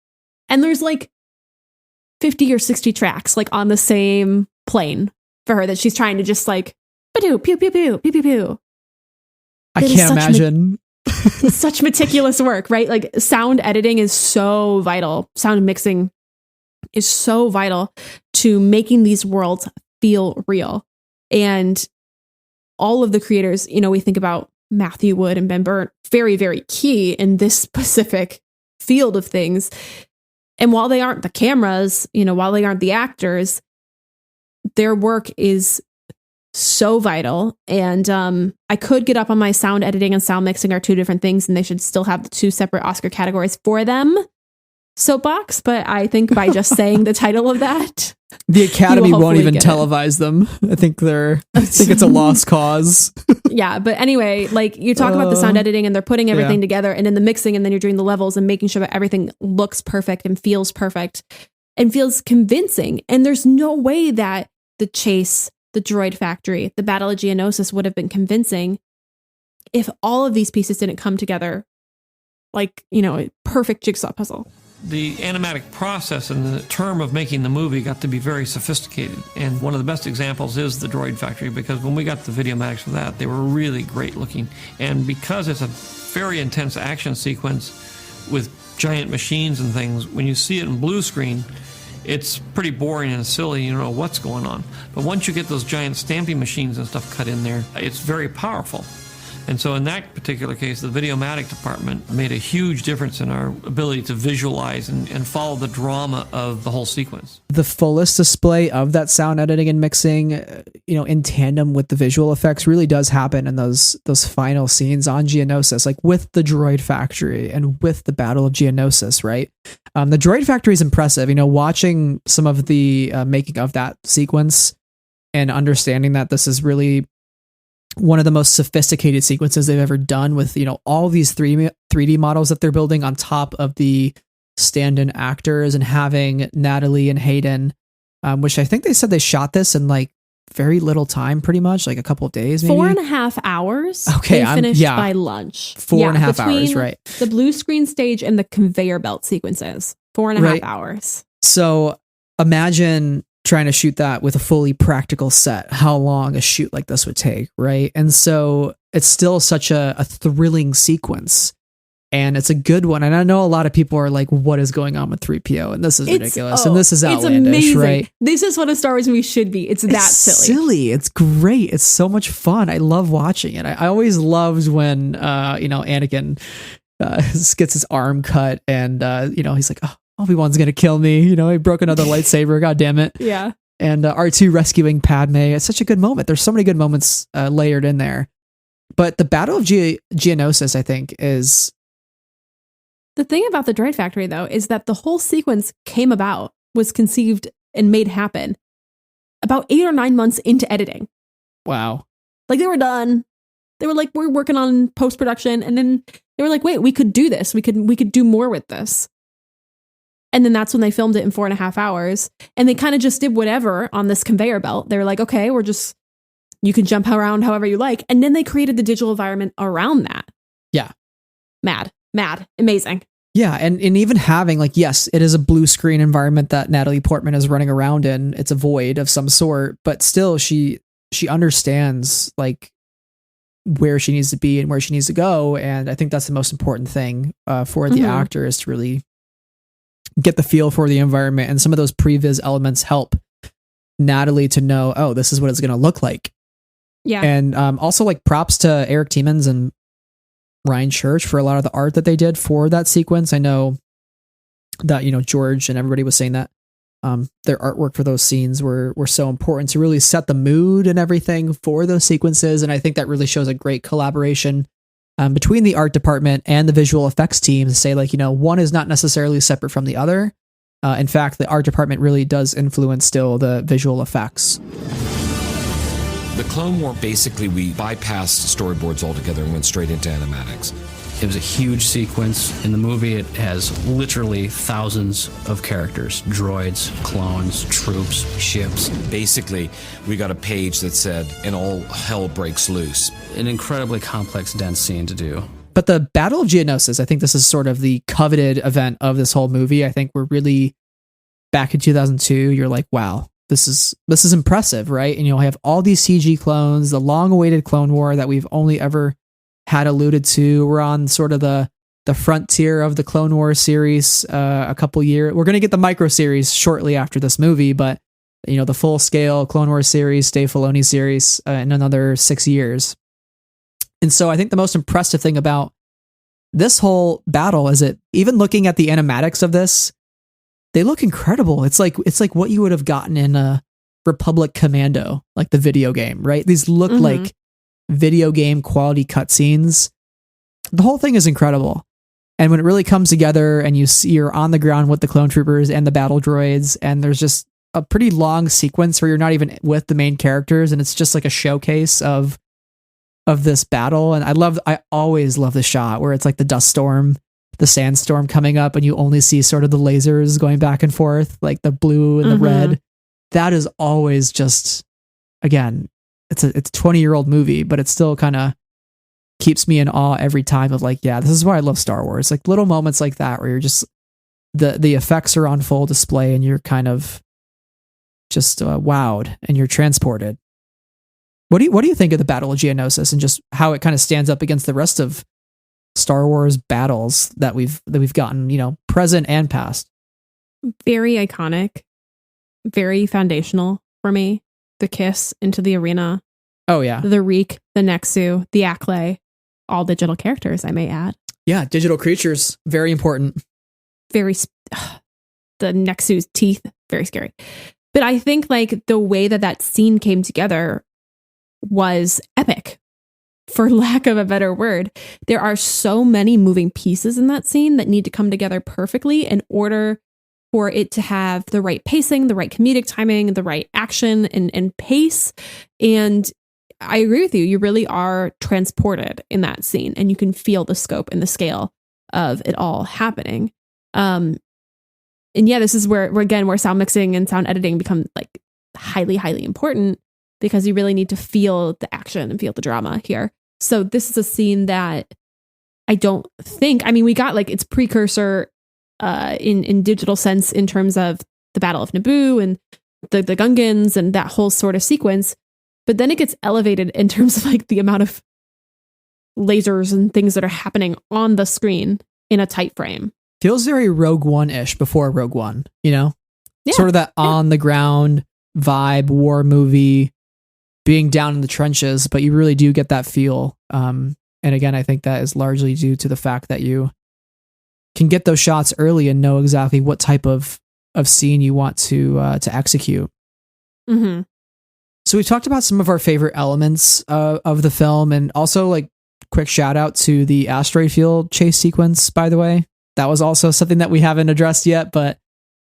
And there's like 50 or 60 tracks like on the same plane for her that she's trying to just like, pew, pew, pew, pew, pew, pew, pew. I can't imagine. Such meticulous work, right? Like sound editing is so vital. Sound mixing is so vital to making these worlds feel real. And all of the creators, you know, we think about Matthew Wood and Ben Burtt, very, very key in this specific field of things. And while they aren't the cameras, you know, while they aren't the actors, their work is so vital. And I could get up on my sound editing and sound mixing are two different things, and they should still have the two separate Oscar categories for them. Soapbox, but I think by just saying the title of that, the Academy won't even televise them. I think it's a lost cause. Yeah, but anyway, like you talk about the sound editing and they're putting everything together, and then the mixing, and then you're doing the levels and making sure that everything looks perfect and feels perfect and feels convincing. And there's no way that the chase, the droid factory, the Battle of Geonosis would have been convincing if all of these pieces didn't come together like, you know, a perfect jigsaw puzzle. The animatic process and the term of making the movie got to be very sophisticated. And one of the best examples is the Droid Factory, because when we got the Videomatics for that, they were really great looking. And because it's a very intense action sequence with giant machines and things, when you see it in blue screen, it's pretty boring and silly. You don't know what's going on. But once you get those giant stamping machines and stuff cut in there, it's very powerful. And so in that particular case, the Videomatic department made a huge difference in our ability to visualize and follow the drama of the whole sequence. The fullest display of that sound editing and mixing, you know, in tandem with the visual effects really does happen in those final scenes on Geonosis, like with the Droid Factory and with the Battle of Geonosis, right? The Droid Factory is impressive. You know, watching some of the making of that sequence and understanding that this is really one of the most sophisticated sequences they've ever done, with, you know, all these 3D models that they're building on top of the stand-in actors, and having Natalie and Hayden, which I think they said they shot this in like very little time, pretty much like a couple of days, maybe 4.5 hours. Okay, they finished by lunch. 4.5 hours, right? The blue screen stage and the conveyor belt sequences, 4.5 hours. So imagine trying to shoot that with a fully practical set, how long a shoot like this would take, right? And so it's still such a thrilling sequence, and it's a good one. And I know a lot of people are like, what is going on with 3PO? And this is ridiculous. And this is outlandish, right? This is what a Star Wars movie should be. It's that silly. It's great. It's so much fun. I love watching it. I always loved when, you know, Anakin gets his arm cut, and, you know, he's like, oh, Obi-Wan's gonna kill me. You know, he broke another lightsaber. God damn it. Yeah. And R2 rescuing Padme. It's such a good moment. There's so many good moments layered in there. But the Battle of Geonosis, I think, is... The thing about the Droid Factory, though, is that the whole sequence was conceived and made happen about 8 or 9 months into editing. Wow. Like, they were done. They were like, we're working on post-production. And then they were like, wait, we could do this. We could do more with this. And then that's when they filmed it in 4.5 hours. And they kind of just did whatever on this conveyor belt. They were like, okay, you can jump around however you like. And then they created the digital environment around that. Yeah. Mad, amazing. Yeah. And even having, like, yes, it is a blue screen environment that Natalie Portman is running around in. It's a void of some sort, but still she understands like where she needs to be and where she needs to go. And I think that's the most important thing for the actor, is to really get the feel for the environment, and some of those previs elements help Natalie to know, oh, this is what it's going to look like. Yeah. And also, like, props to Eric Tiemens and Ryan Church for a lot of the art that they did for that sequence. I know that, you know, George and everybody was saying that their artwork for those scenes were so important to really set the mood and everything for those sequences. And I think that really shows a great collaboration between the art department and the visual effects team, to say, like, you know, one is not necessarily separate from the other. In fact, the art department really does influence still the visual effects. The Clone War, basically, we bypassed storyboards altogether and went straight into animatics. It was a huge sequence. In the movie, it has literally thousands of characters, droids, clones, troops, ships. Basically, we got a page that said, and all hell breaks loose. An incredibly complex, dense scene to do. But the Battle of Geonosis, I think this is sort of the coveted event of this whole movie. I think we're really, back in 2002, you're like, wow, this is impressive, right? And you'll have all these CG clones, the long-awaited Clone War that we've only ever had alluded to. We're on sort of the frontier of the Clone Wars series. A couple years, we're going to get the micro series shortly after this movie, but the full scale Clone Wars series, Dave Filoni series, in another 6 years. And so I think the most impressive thing about this whole battle is that even looking at the animatics of this, they look incredible. It's like what you would have gotten in a Republic Commando, like the video game, right? These look like video game quality cutscenes. The whole thing is incredible. And when it really comes together and you're on the ground with the clone troopers and the battle droids, and there's just a pretty long sequence where you're not even with the main characters, and it's just like a showcase of this battle. And I always love the shot where it's like the dust storm, the sandstorm coming up, and you only see sort of the lasers going back and forth, like the blue and the red. That is always just, again, it's a 20-year-old movie, but it still kind of keeps me in awe every time of like, yeah, this is why I love Star Wars. Like little moments like that where you're just, the effects are on full display and you're kind of just wowed and you're transported. What do you think of the Battle of Geonosis and just how it kind of stands up against the rest of Star Wars battles that we've gotten, present and past? Very iconic, very foundational for me. The kiss into the arena. Oh yeah. The Reek, the Nexu, the Acklay, all digital characters, I may add. Yeah, digital creatures, very important. The Nexu's teeth, very scary. But I think like the way that scene came together was epic, for lack of a better word. There are so many moving pieces in that scene that need to come together perfectly in order for it to have the right pacing, the right comedic timing, the right action and pace. And I agree with you. You really are transported in that scene and you can feel the scope and the scale of it all happening. And yeah, this is where sound mixing and sound editing become like highly, highly important, because you really need to feel the action and feel the drama here. So this is a scene that we got like its precursor in digital sense in terms of the Battle of Naboo and the Gungans and that whole sort of sequence. But then it gets elevated in terms of like the amount of lasers and things that are happening on the screen in a tight frame. Feels very Rogue One-ish before Rogue One, Yeah, sort of that on the ground vibe, war movie, being down in the trenches, but you really do get that feel. And again, I think that is largely due to the fact that you can get those shots early and know exactly what type of scene you want to execute. Mm-hmm. So we've talked about some of our favorite elements of the film, and also like quick shout out to the asteroid field chase sequence, by the way. That was also something that we haven't addressed yet, but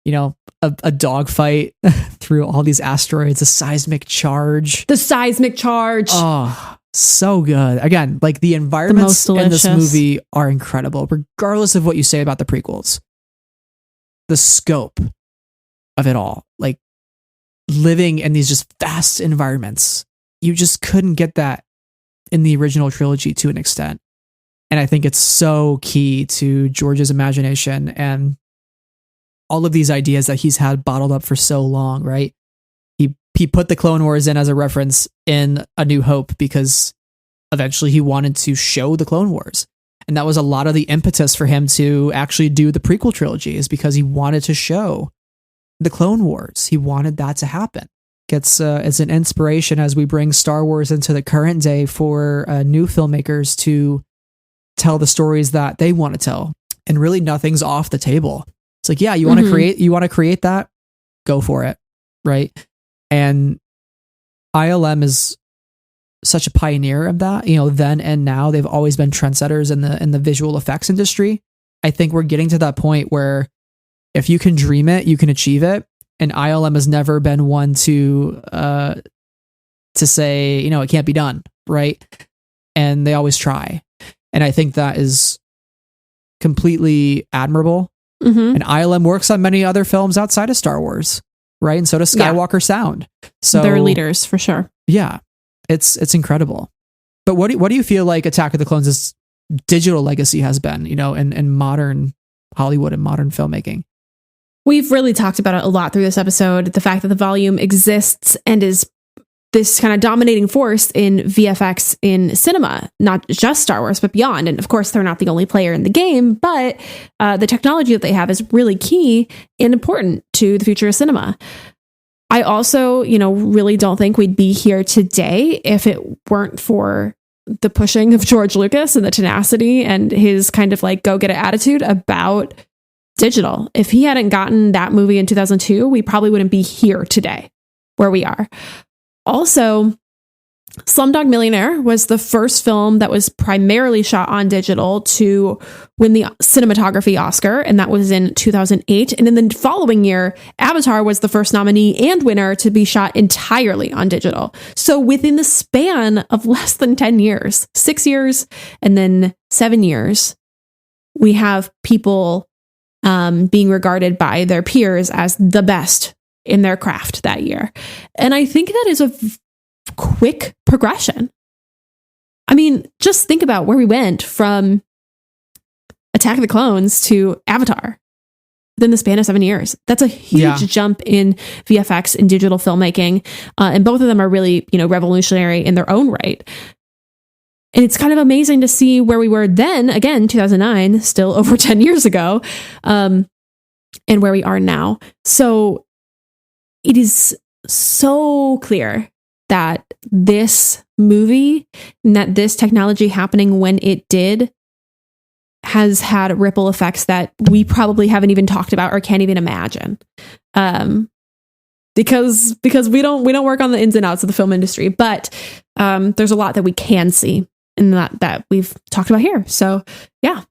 a dogfight through all these asteroids, a seismic charge. The seismic charge. Oh, so good. Again, like the environments in this movie are incredible, regardless of what you say about the prequels. The scope of it all, like living in these just vast environments, you just couldn't get that in the original trilogy to an extent. And I think it's so key to George's imagination and all of these ideas that he's had bottled up for so long, right? He put the Clone Wars in as a reference in A New Hope because eventually he wanted to show the Clone Wars. And that was a lot of the impetus for him to actually do the prequel trilogy, is because he wanted to show the Clone Wars. He wanted that to happen. It's an inspiration as we bring Star Wars into the current day for new filmmakers to tell the stories that they want to tell. And really nothing's off the table. It's like, yeah, you want to create that, go for it, right? And ILM is such a pioneer of that, then and now. They've always been trendsetters in the visual effects industry. I think we're getting to that point where if you can dream it, you can achieve it. And ILM has never been one to say, it can't be done, right? And they always try. And I think that is completely admirable. And ILM works on many other films outside of Star Wars, right? And so does Skywalker Sound. So they're leaders for sure. Yeah, it's incredible. But what do you feel like Attack of the Clones' digital legacy has been, in modern Hollywood and modern filmmaking? We've really talked about it a lot through this episode. The fact that the volume exists and is this kind of dominating force in VFX in cinema, not just Star Wars, but beyond. And of course, they're not the only player in the game, but the technology that they have is really key and important to the future of cinema. I also, really don't think we'd be here today if it weren't for the pushing of George Lucas and the tenacity and his kind of like go get it attitude about digital. If he hadn't gotten that movie in 2002, we probably wouldn't be here today where we are. Also, Slumdog Millionaire was the first film that was primarily shot on digital to win the cinematography Oscar, and that was in 2008. And in the following year, Avatar was the first nominee and winner to be shot entirely on digital. So within the span of less than 10 years, 6 years, and then 7 years, we have people being regarded by their peers as the best in their craft that year. And I think that is a quick progression. I mean, just think about where we went from Attack of the Clones to Avatar within the span of 7 years. That's a huge jump in VFX and digital filmmaking. And both of them are really, revolutionary in their own right. And it's kind of amazing to see where we were then, again, 2009, still over 10 years ago, and where we are now. So it is so clear that this movie and that this technology happening when it did has had ripple effects that we probably haven't even talked about or can't even imagine. Because we don't work on the ins and outs of the film industry, but there's a lot that we can see in that we've talked about here. So yeah.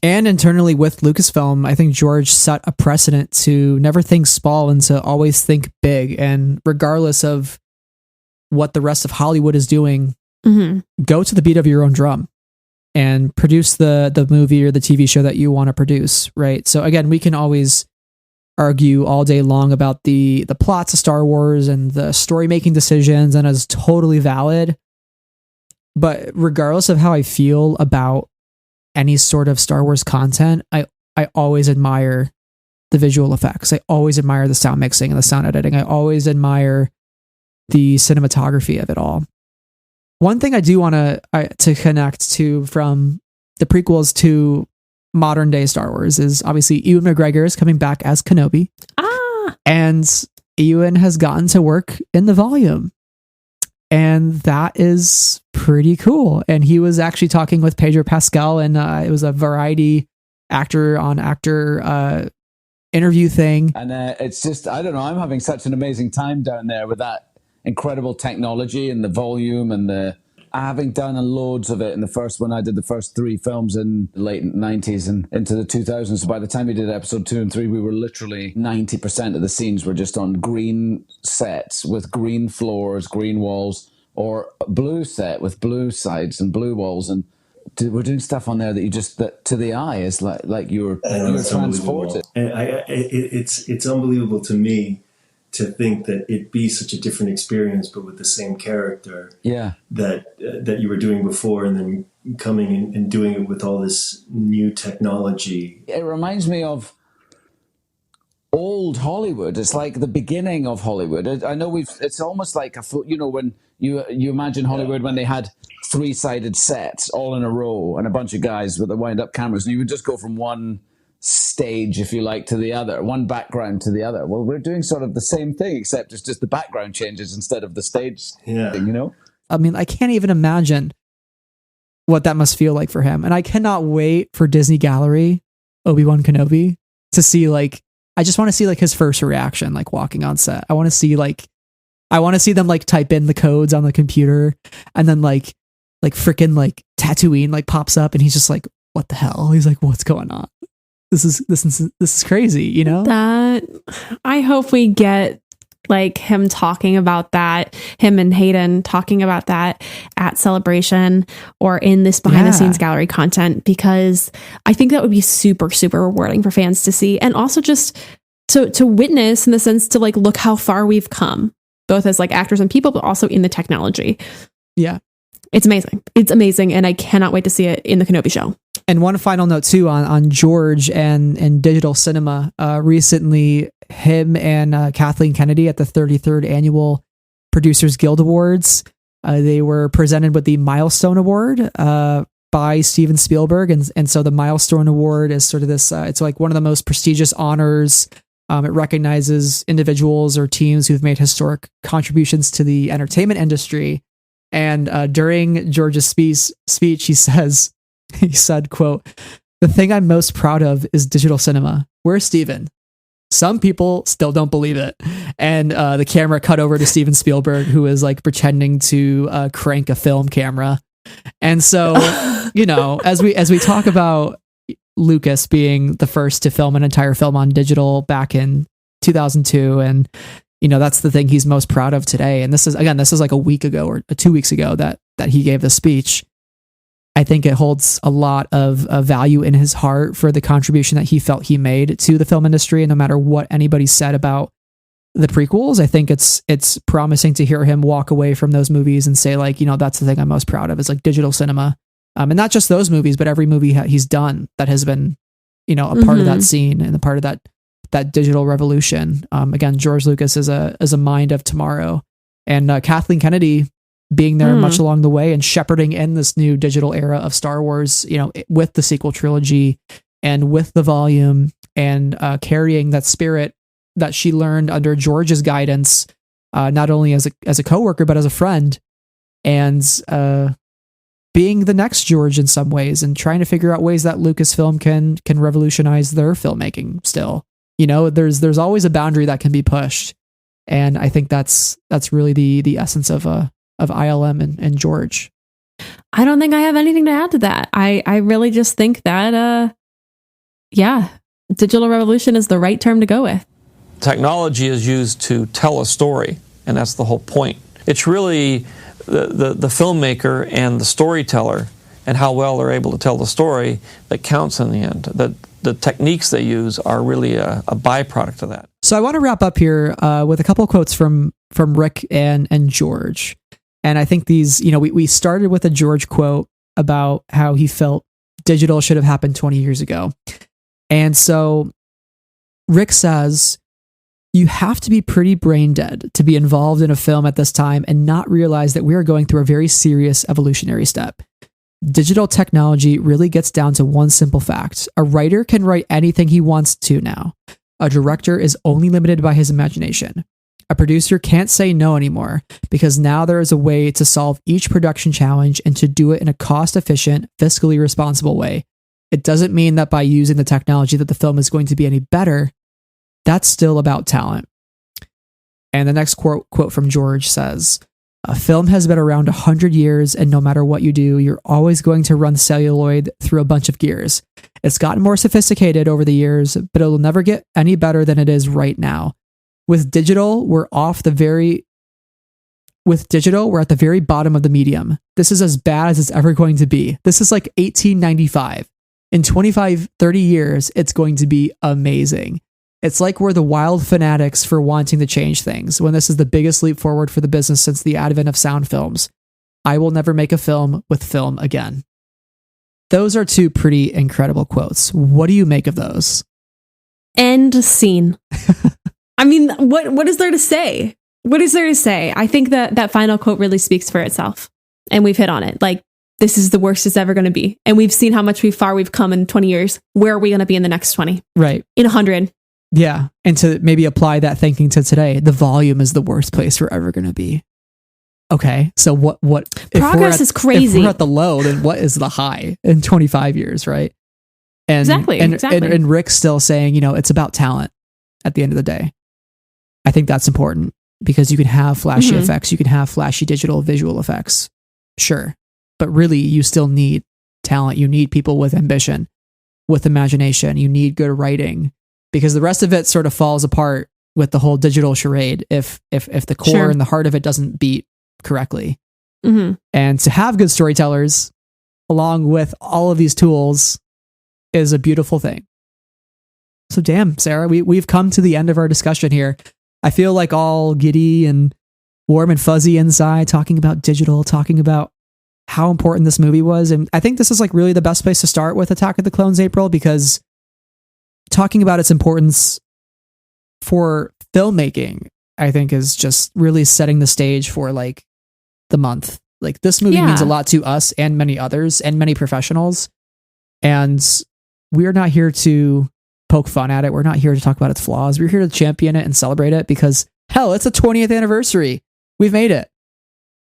And internally with Lucasfilm, I think George set a precedent to never think small and to always think big. And regardless of what the rest of Hollywood is doing, go to the beat of your own drum and produce the movie or the TV show that you want to produce, right? So again, we can always argue all day long about the plots of Star Wars and the story-making decisions, and it's totally valid. But regardless of how I feel about any sort of Star Wars content, I always admire the visual effects. I always admire the sound mixing and the sound editing. I always admire the cinematography of it all. One thing I do want to connect to from the prequels to modern day Star Wars is obviously Ewan McGregor is coming back as Kenobi. And Ewan has gotten to work in the volume. And that is pretty cool. And he was actually talking with Pedro Pascal, and it was a variety actor on actor interview thing. And it's just, I don't know, I'm having such an amazing time down there with that incredible technology and the volume and having done loads of it. In the first one, I did the first 3 films in the late 90s and into the 2000s. So by the time we did episode 2 and 3, we were literally 90% of the scenes were just on green sets with green floors, green walls, or a blue set with blue sides and blue walls. And we're doing stuff on there that to the eye is like you're transported. And it's unbelievable to me to think that it be such a different experience, but with the same character. Yeah. That you were doing before, and then coming and doing it with all this new technology. It reminds me of old Hollywood. It's like the beginning of Hollywood. I know it's almost like when you imagine Hollywood when they had 3-sided sets all in a row and a bunch of guys with the wind-up cameras, and you would just go from one stage, if you like, to the other, one background to the other. Well, we're doing sort of the same thing, except it's just the background changes instead of the stage thing, I mean, I can't even imagine what that must feel like for him. And I cannot wait for Disney Gallery, Obi-Wan Kenobi, to see I just want to see his first reaction, walking on set. I want to see them type in the codes on the computer, and then freaking Tatooine pops up, and he's just like, what the hell? He's like, what's going on? this is crazy, you know? That I hope we get like him talking about that, him and Hayden talking about that at Celebration or in this behind the scenes gallery content, because I think that would be super, super rewarding for fans to see. And also just to witness, in the sense to like, look how far we've come, both as like actors and people, but also in the technology. Yeah. It's amazing. It's amazing. And I cannot wait to see it in the Kenobi show. And one final note too on George and digital cinema. Recently, him and Kathleen Kennedy at the 33rd Annual Producers Guild Awards, they were presented with the Milestone Award by Steven Spielberg. And so the Milestone Award is sort of this, it's like one of the most prestigious honors. It recognizes individuals or teams who've made historic contributions to the entertainment industry. And during George's speech, he said, quote, "The thing I'm most proud of is digital cinema. Where's Steven? Some people still don't believe it." And the camera cut over to Steven Spielberg, who is like pretending to crank a film camera. And so, you know, as we talk about Lucas being the first to film an entire film on digital back in 2002, and you know, that's the thing he's most proud of today. And this is like a week ago or 2 weeks ago that he gave the speech. I think it holds a lot of value in his heart for the contribution that he felt he made to the film industry. And no matter what anybody said about the prequels, I think it's promising to hear him walk away from those movies and say, like, you know, that's the thing I'm most proud of, is like digital cinema. And not just those movies, but every movie he's done that has been, you know, a part of that scene and a part of that digital revolution. Again, George Lucas is a mind of tomorrow, and Kathleen Kennedy being there much along the way and shepherding in this new digital era of Star Wars, you know, with the sequel trilogy and with the volume, and carrying that spirit that she learned under George's guidance, not only as a coworker but as a friend, and being the next George in some ways, and trying to figure out ways that Lucasfilm can revolutionize their filmmaking still. You know, there's always a boundary that can be pushed, and I think that's really the essence of ILM and George. I don't think I have anything to add to that. I really just think that digital revolution is the right term to go with. Technology is used to tell a story, and that's the whole point. It's really the filmmaker and the storyteller and how well they're able to tell the story that counts in the end. The techniques they use are really a byproduct of that. So I want to wrap up here with a couple of quotes from Rick and George. And I think these, you know, we started with a George quote about how he felt digital should have happened 20 years ago. And so Rick says, "You have to be pretty brain dead to be involved in a film at this time and not realize that we are going through a very serious evolutionary step. Digital technology really gets down to one simple fact. A writer can write anything he wants to now. A director is only limited by his imagination. A producer can't say no anymore, because now there is a way to solve each production challenge and to do it in a cost-efficient, fiscally responsible way. It doesn't mean that by using the technology that the film is going to be any better. That's still about talent." And the next quote from George says, "A film has been around 100 years, and no matter what you do, you're always going to run celluloid through a bunch of gears. It's gotten more sophisticated over the years, but it'll never get any better than it is right now. With digital, we're at the very bottom of the medium. This is as bad as it's ever going to be. This is like 1895. In 25, 30 years, it's going to be amazing. It's like we're the wild fanatics for wanting to change things, when this is the biggest leap forward for the business since the advent of sound films. I will never make a film with film again." Those are two pretty incredible quotes. What do you make of those? End scene. I mean, what is there to say? What is there to say? I think that final quote really speaks for itself. And we've hit on it. Like, this is the worst it's ever going to be. And we've seen how much far we've come in 20 years. Where are we going to be in the next 20? Right. In 100? Yeah. And to maybe apply that thinking to today, the volume is the worst place we're ever going to be. Okay. So what progress is crazy. If we're at the low, then what is the high in 25 years, right? And, exactly. And Rick's still saying, you know, it's about talent at the end of the day. I think that's important, because you can have flashy effects. You can have flashy digital visual effects. Sure. But really, you still need talent. You need people with ambition. with imagination. You need good writing, because the rest of it sort of falls apart with the whole digital charade if the core and the heart of it doesn't beat correctly. Mm-hmm. And to have good storytellers along with all of these tools is a beautiful thing. So damn, Sarah, we've come to the end of our discussion here. I feel like all giddy and warm and fuzzy inside, talking about digital, talking about how important this movie was. And I think this is like really the best place to start with Attack of the Clones, April, because talking about its importance for filmmaking, I think, is just really setting the stage for like the month. Like, this movie means a lot to us and many others and many professionals. And we're not here to poke fun at it. We're not here to talk about its flaws. We're here to champion it and celebrate it because, hell, it's a 20th anniversary. We've made it.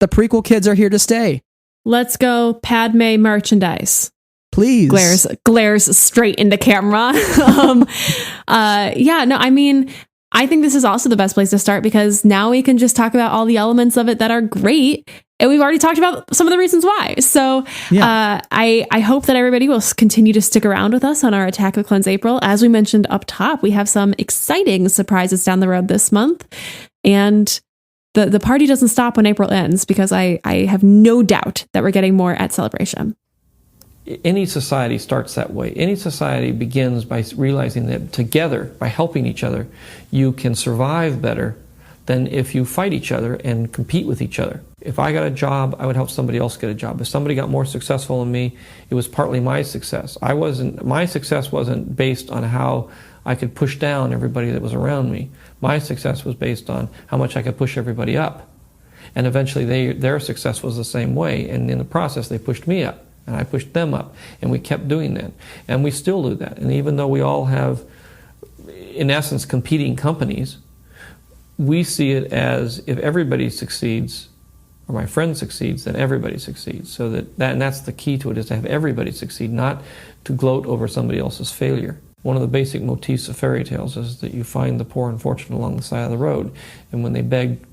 The prequel kids are here to stay. Let's go Padme merchandise. Please. Glares straight into camera. I mean, I think this is also the best place to start because now we can just talk about all the elements of it that are great. And we've already talked about some of the reasons why. So I hope that everybody will continue to stick around with us on our Attack of the Clones April. As we mentioned up top, we have some exciting surprises down the road this month. And the party doesn't stop when April ends, because I have no doubt that we're getting more at Celebration. Any society starts that way. Any society begins by realizing that together, by helping each other, you can survive better than if you fight each other and compete with each other. If I got a job, I would help somebody else get a job. If somebody got more successful than me, it was partly my success. My success wasn't based on how I could push down everybody that was around me. My success was based on how much I could push everybody up. And eventually their success was the same way. And in the process, they pushed me up. And I pushed them up, and we kept doing that. And we still do that. And even though we all have, in essence, competing companies, we see it as if everybody succeeds, or my friend succeeds, then everybody succeeds. So and that's the key to it, is to have everybody succeed, not to gloat over somebody else's failure. One of the basic motifs of fairy tales is that you find the poor and fortunate along the side of the road. And when they beg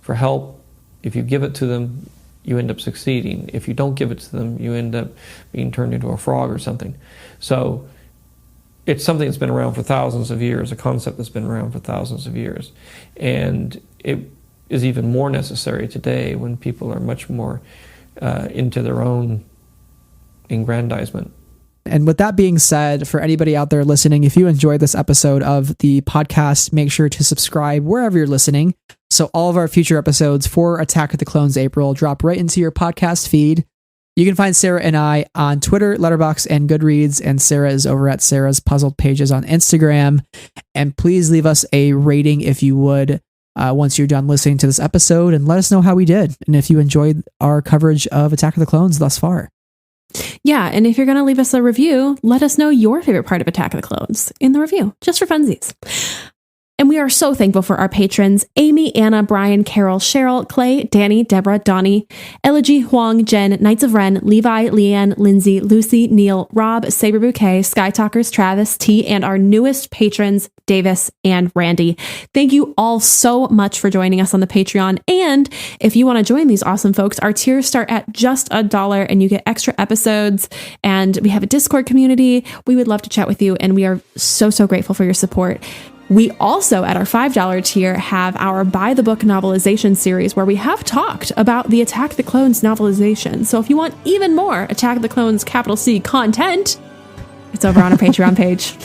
for help, if you give it to them, you end up succeeding. If you don't give it to them, you end up being turned into a frog or something. So it's something that's been around for thousands of years, a concept that's been around for thousands of years. And it is even more necessary today when people are much more into their own aggrandizement. And with that being said, for anybody out there listening, if you enjoyed this episode of the podcast, make sure to subscribe wherever you're listening. So all of our future episodes for Attack of the Clones April drop right into your podcast feed. You can find Sarah and I on Twitter, Letterboxd, and Goodreads, and Sarah is over at Sarah's Puzzled Pages on Instagram. And please leave us a rating if you would once you're done listening to this episode, and let us know how we did and if you enjoyed our coverage of Attack of the Clones thus far. Yeah, and if you're going to leave us a review, let us know your favorite part of Attack of the Clones in the review, just for funsies. And we are so thankful for our patrons: Amy, Anna, Brian, Carol, Cheryl, Clay, Danny, Deborah, Donnie, Elegy, Huang, Jen, Knights of Ren, Levi, Leanne, Lindsay, Lucy, Neil, Rob, Saber Bouquet, Sky Talkers, Travis, T, and our newest patrons, Davis and Randy. Thank you all so much for joining us on the Patreon. And if you want to join these awesome folks, our tiers start at just $1 and you get extra episodes. And we have a Discord community. We would love to chat with you. And we are so, so grateful for your support. We also, at our $5 tier, have our By the Book novelization series, where we have talked about the Attack of the Clones novelization. So if you want even more Attack of the Clones C content, it's over on our Patreon page.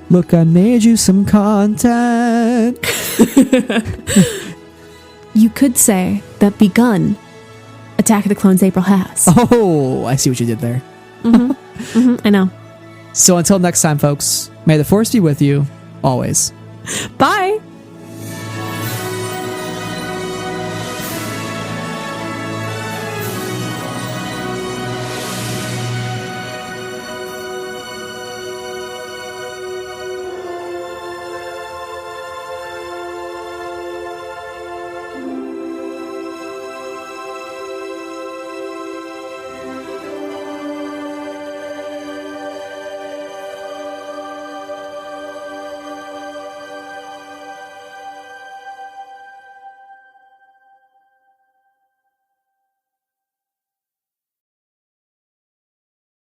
Look, I made you some content. You could say that begun Attack of the Clones April has. Oh, I see what you did there. I know. So until next time, folks, may the Force be with you always. Bye.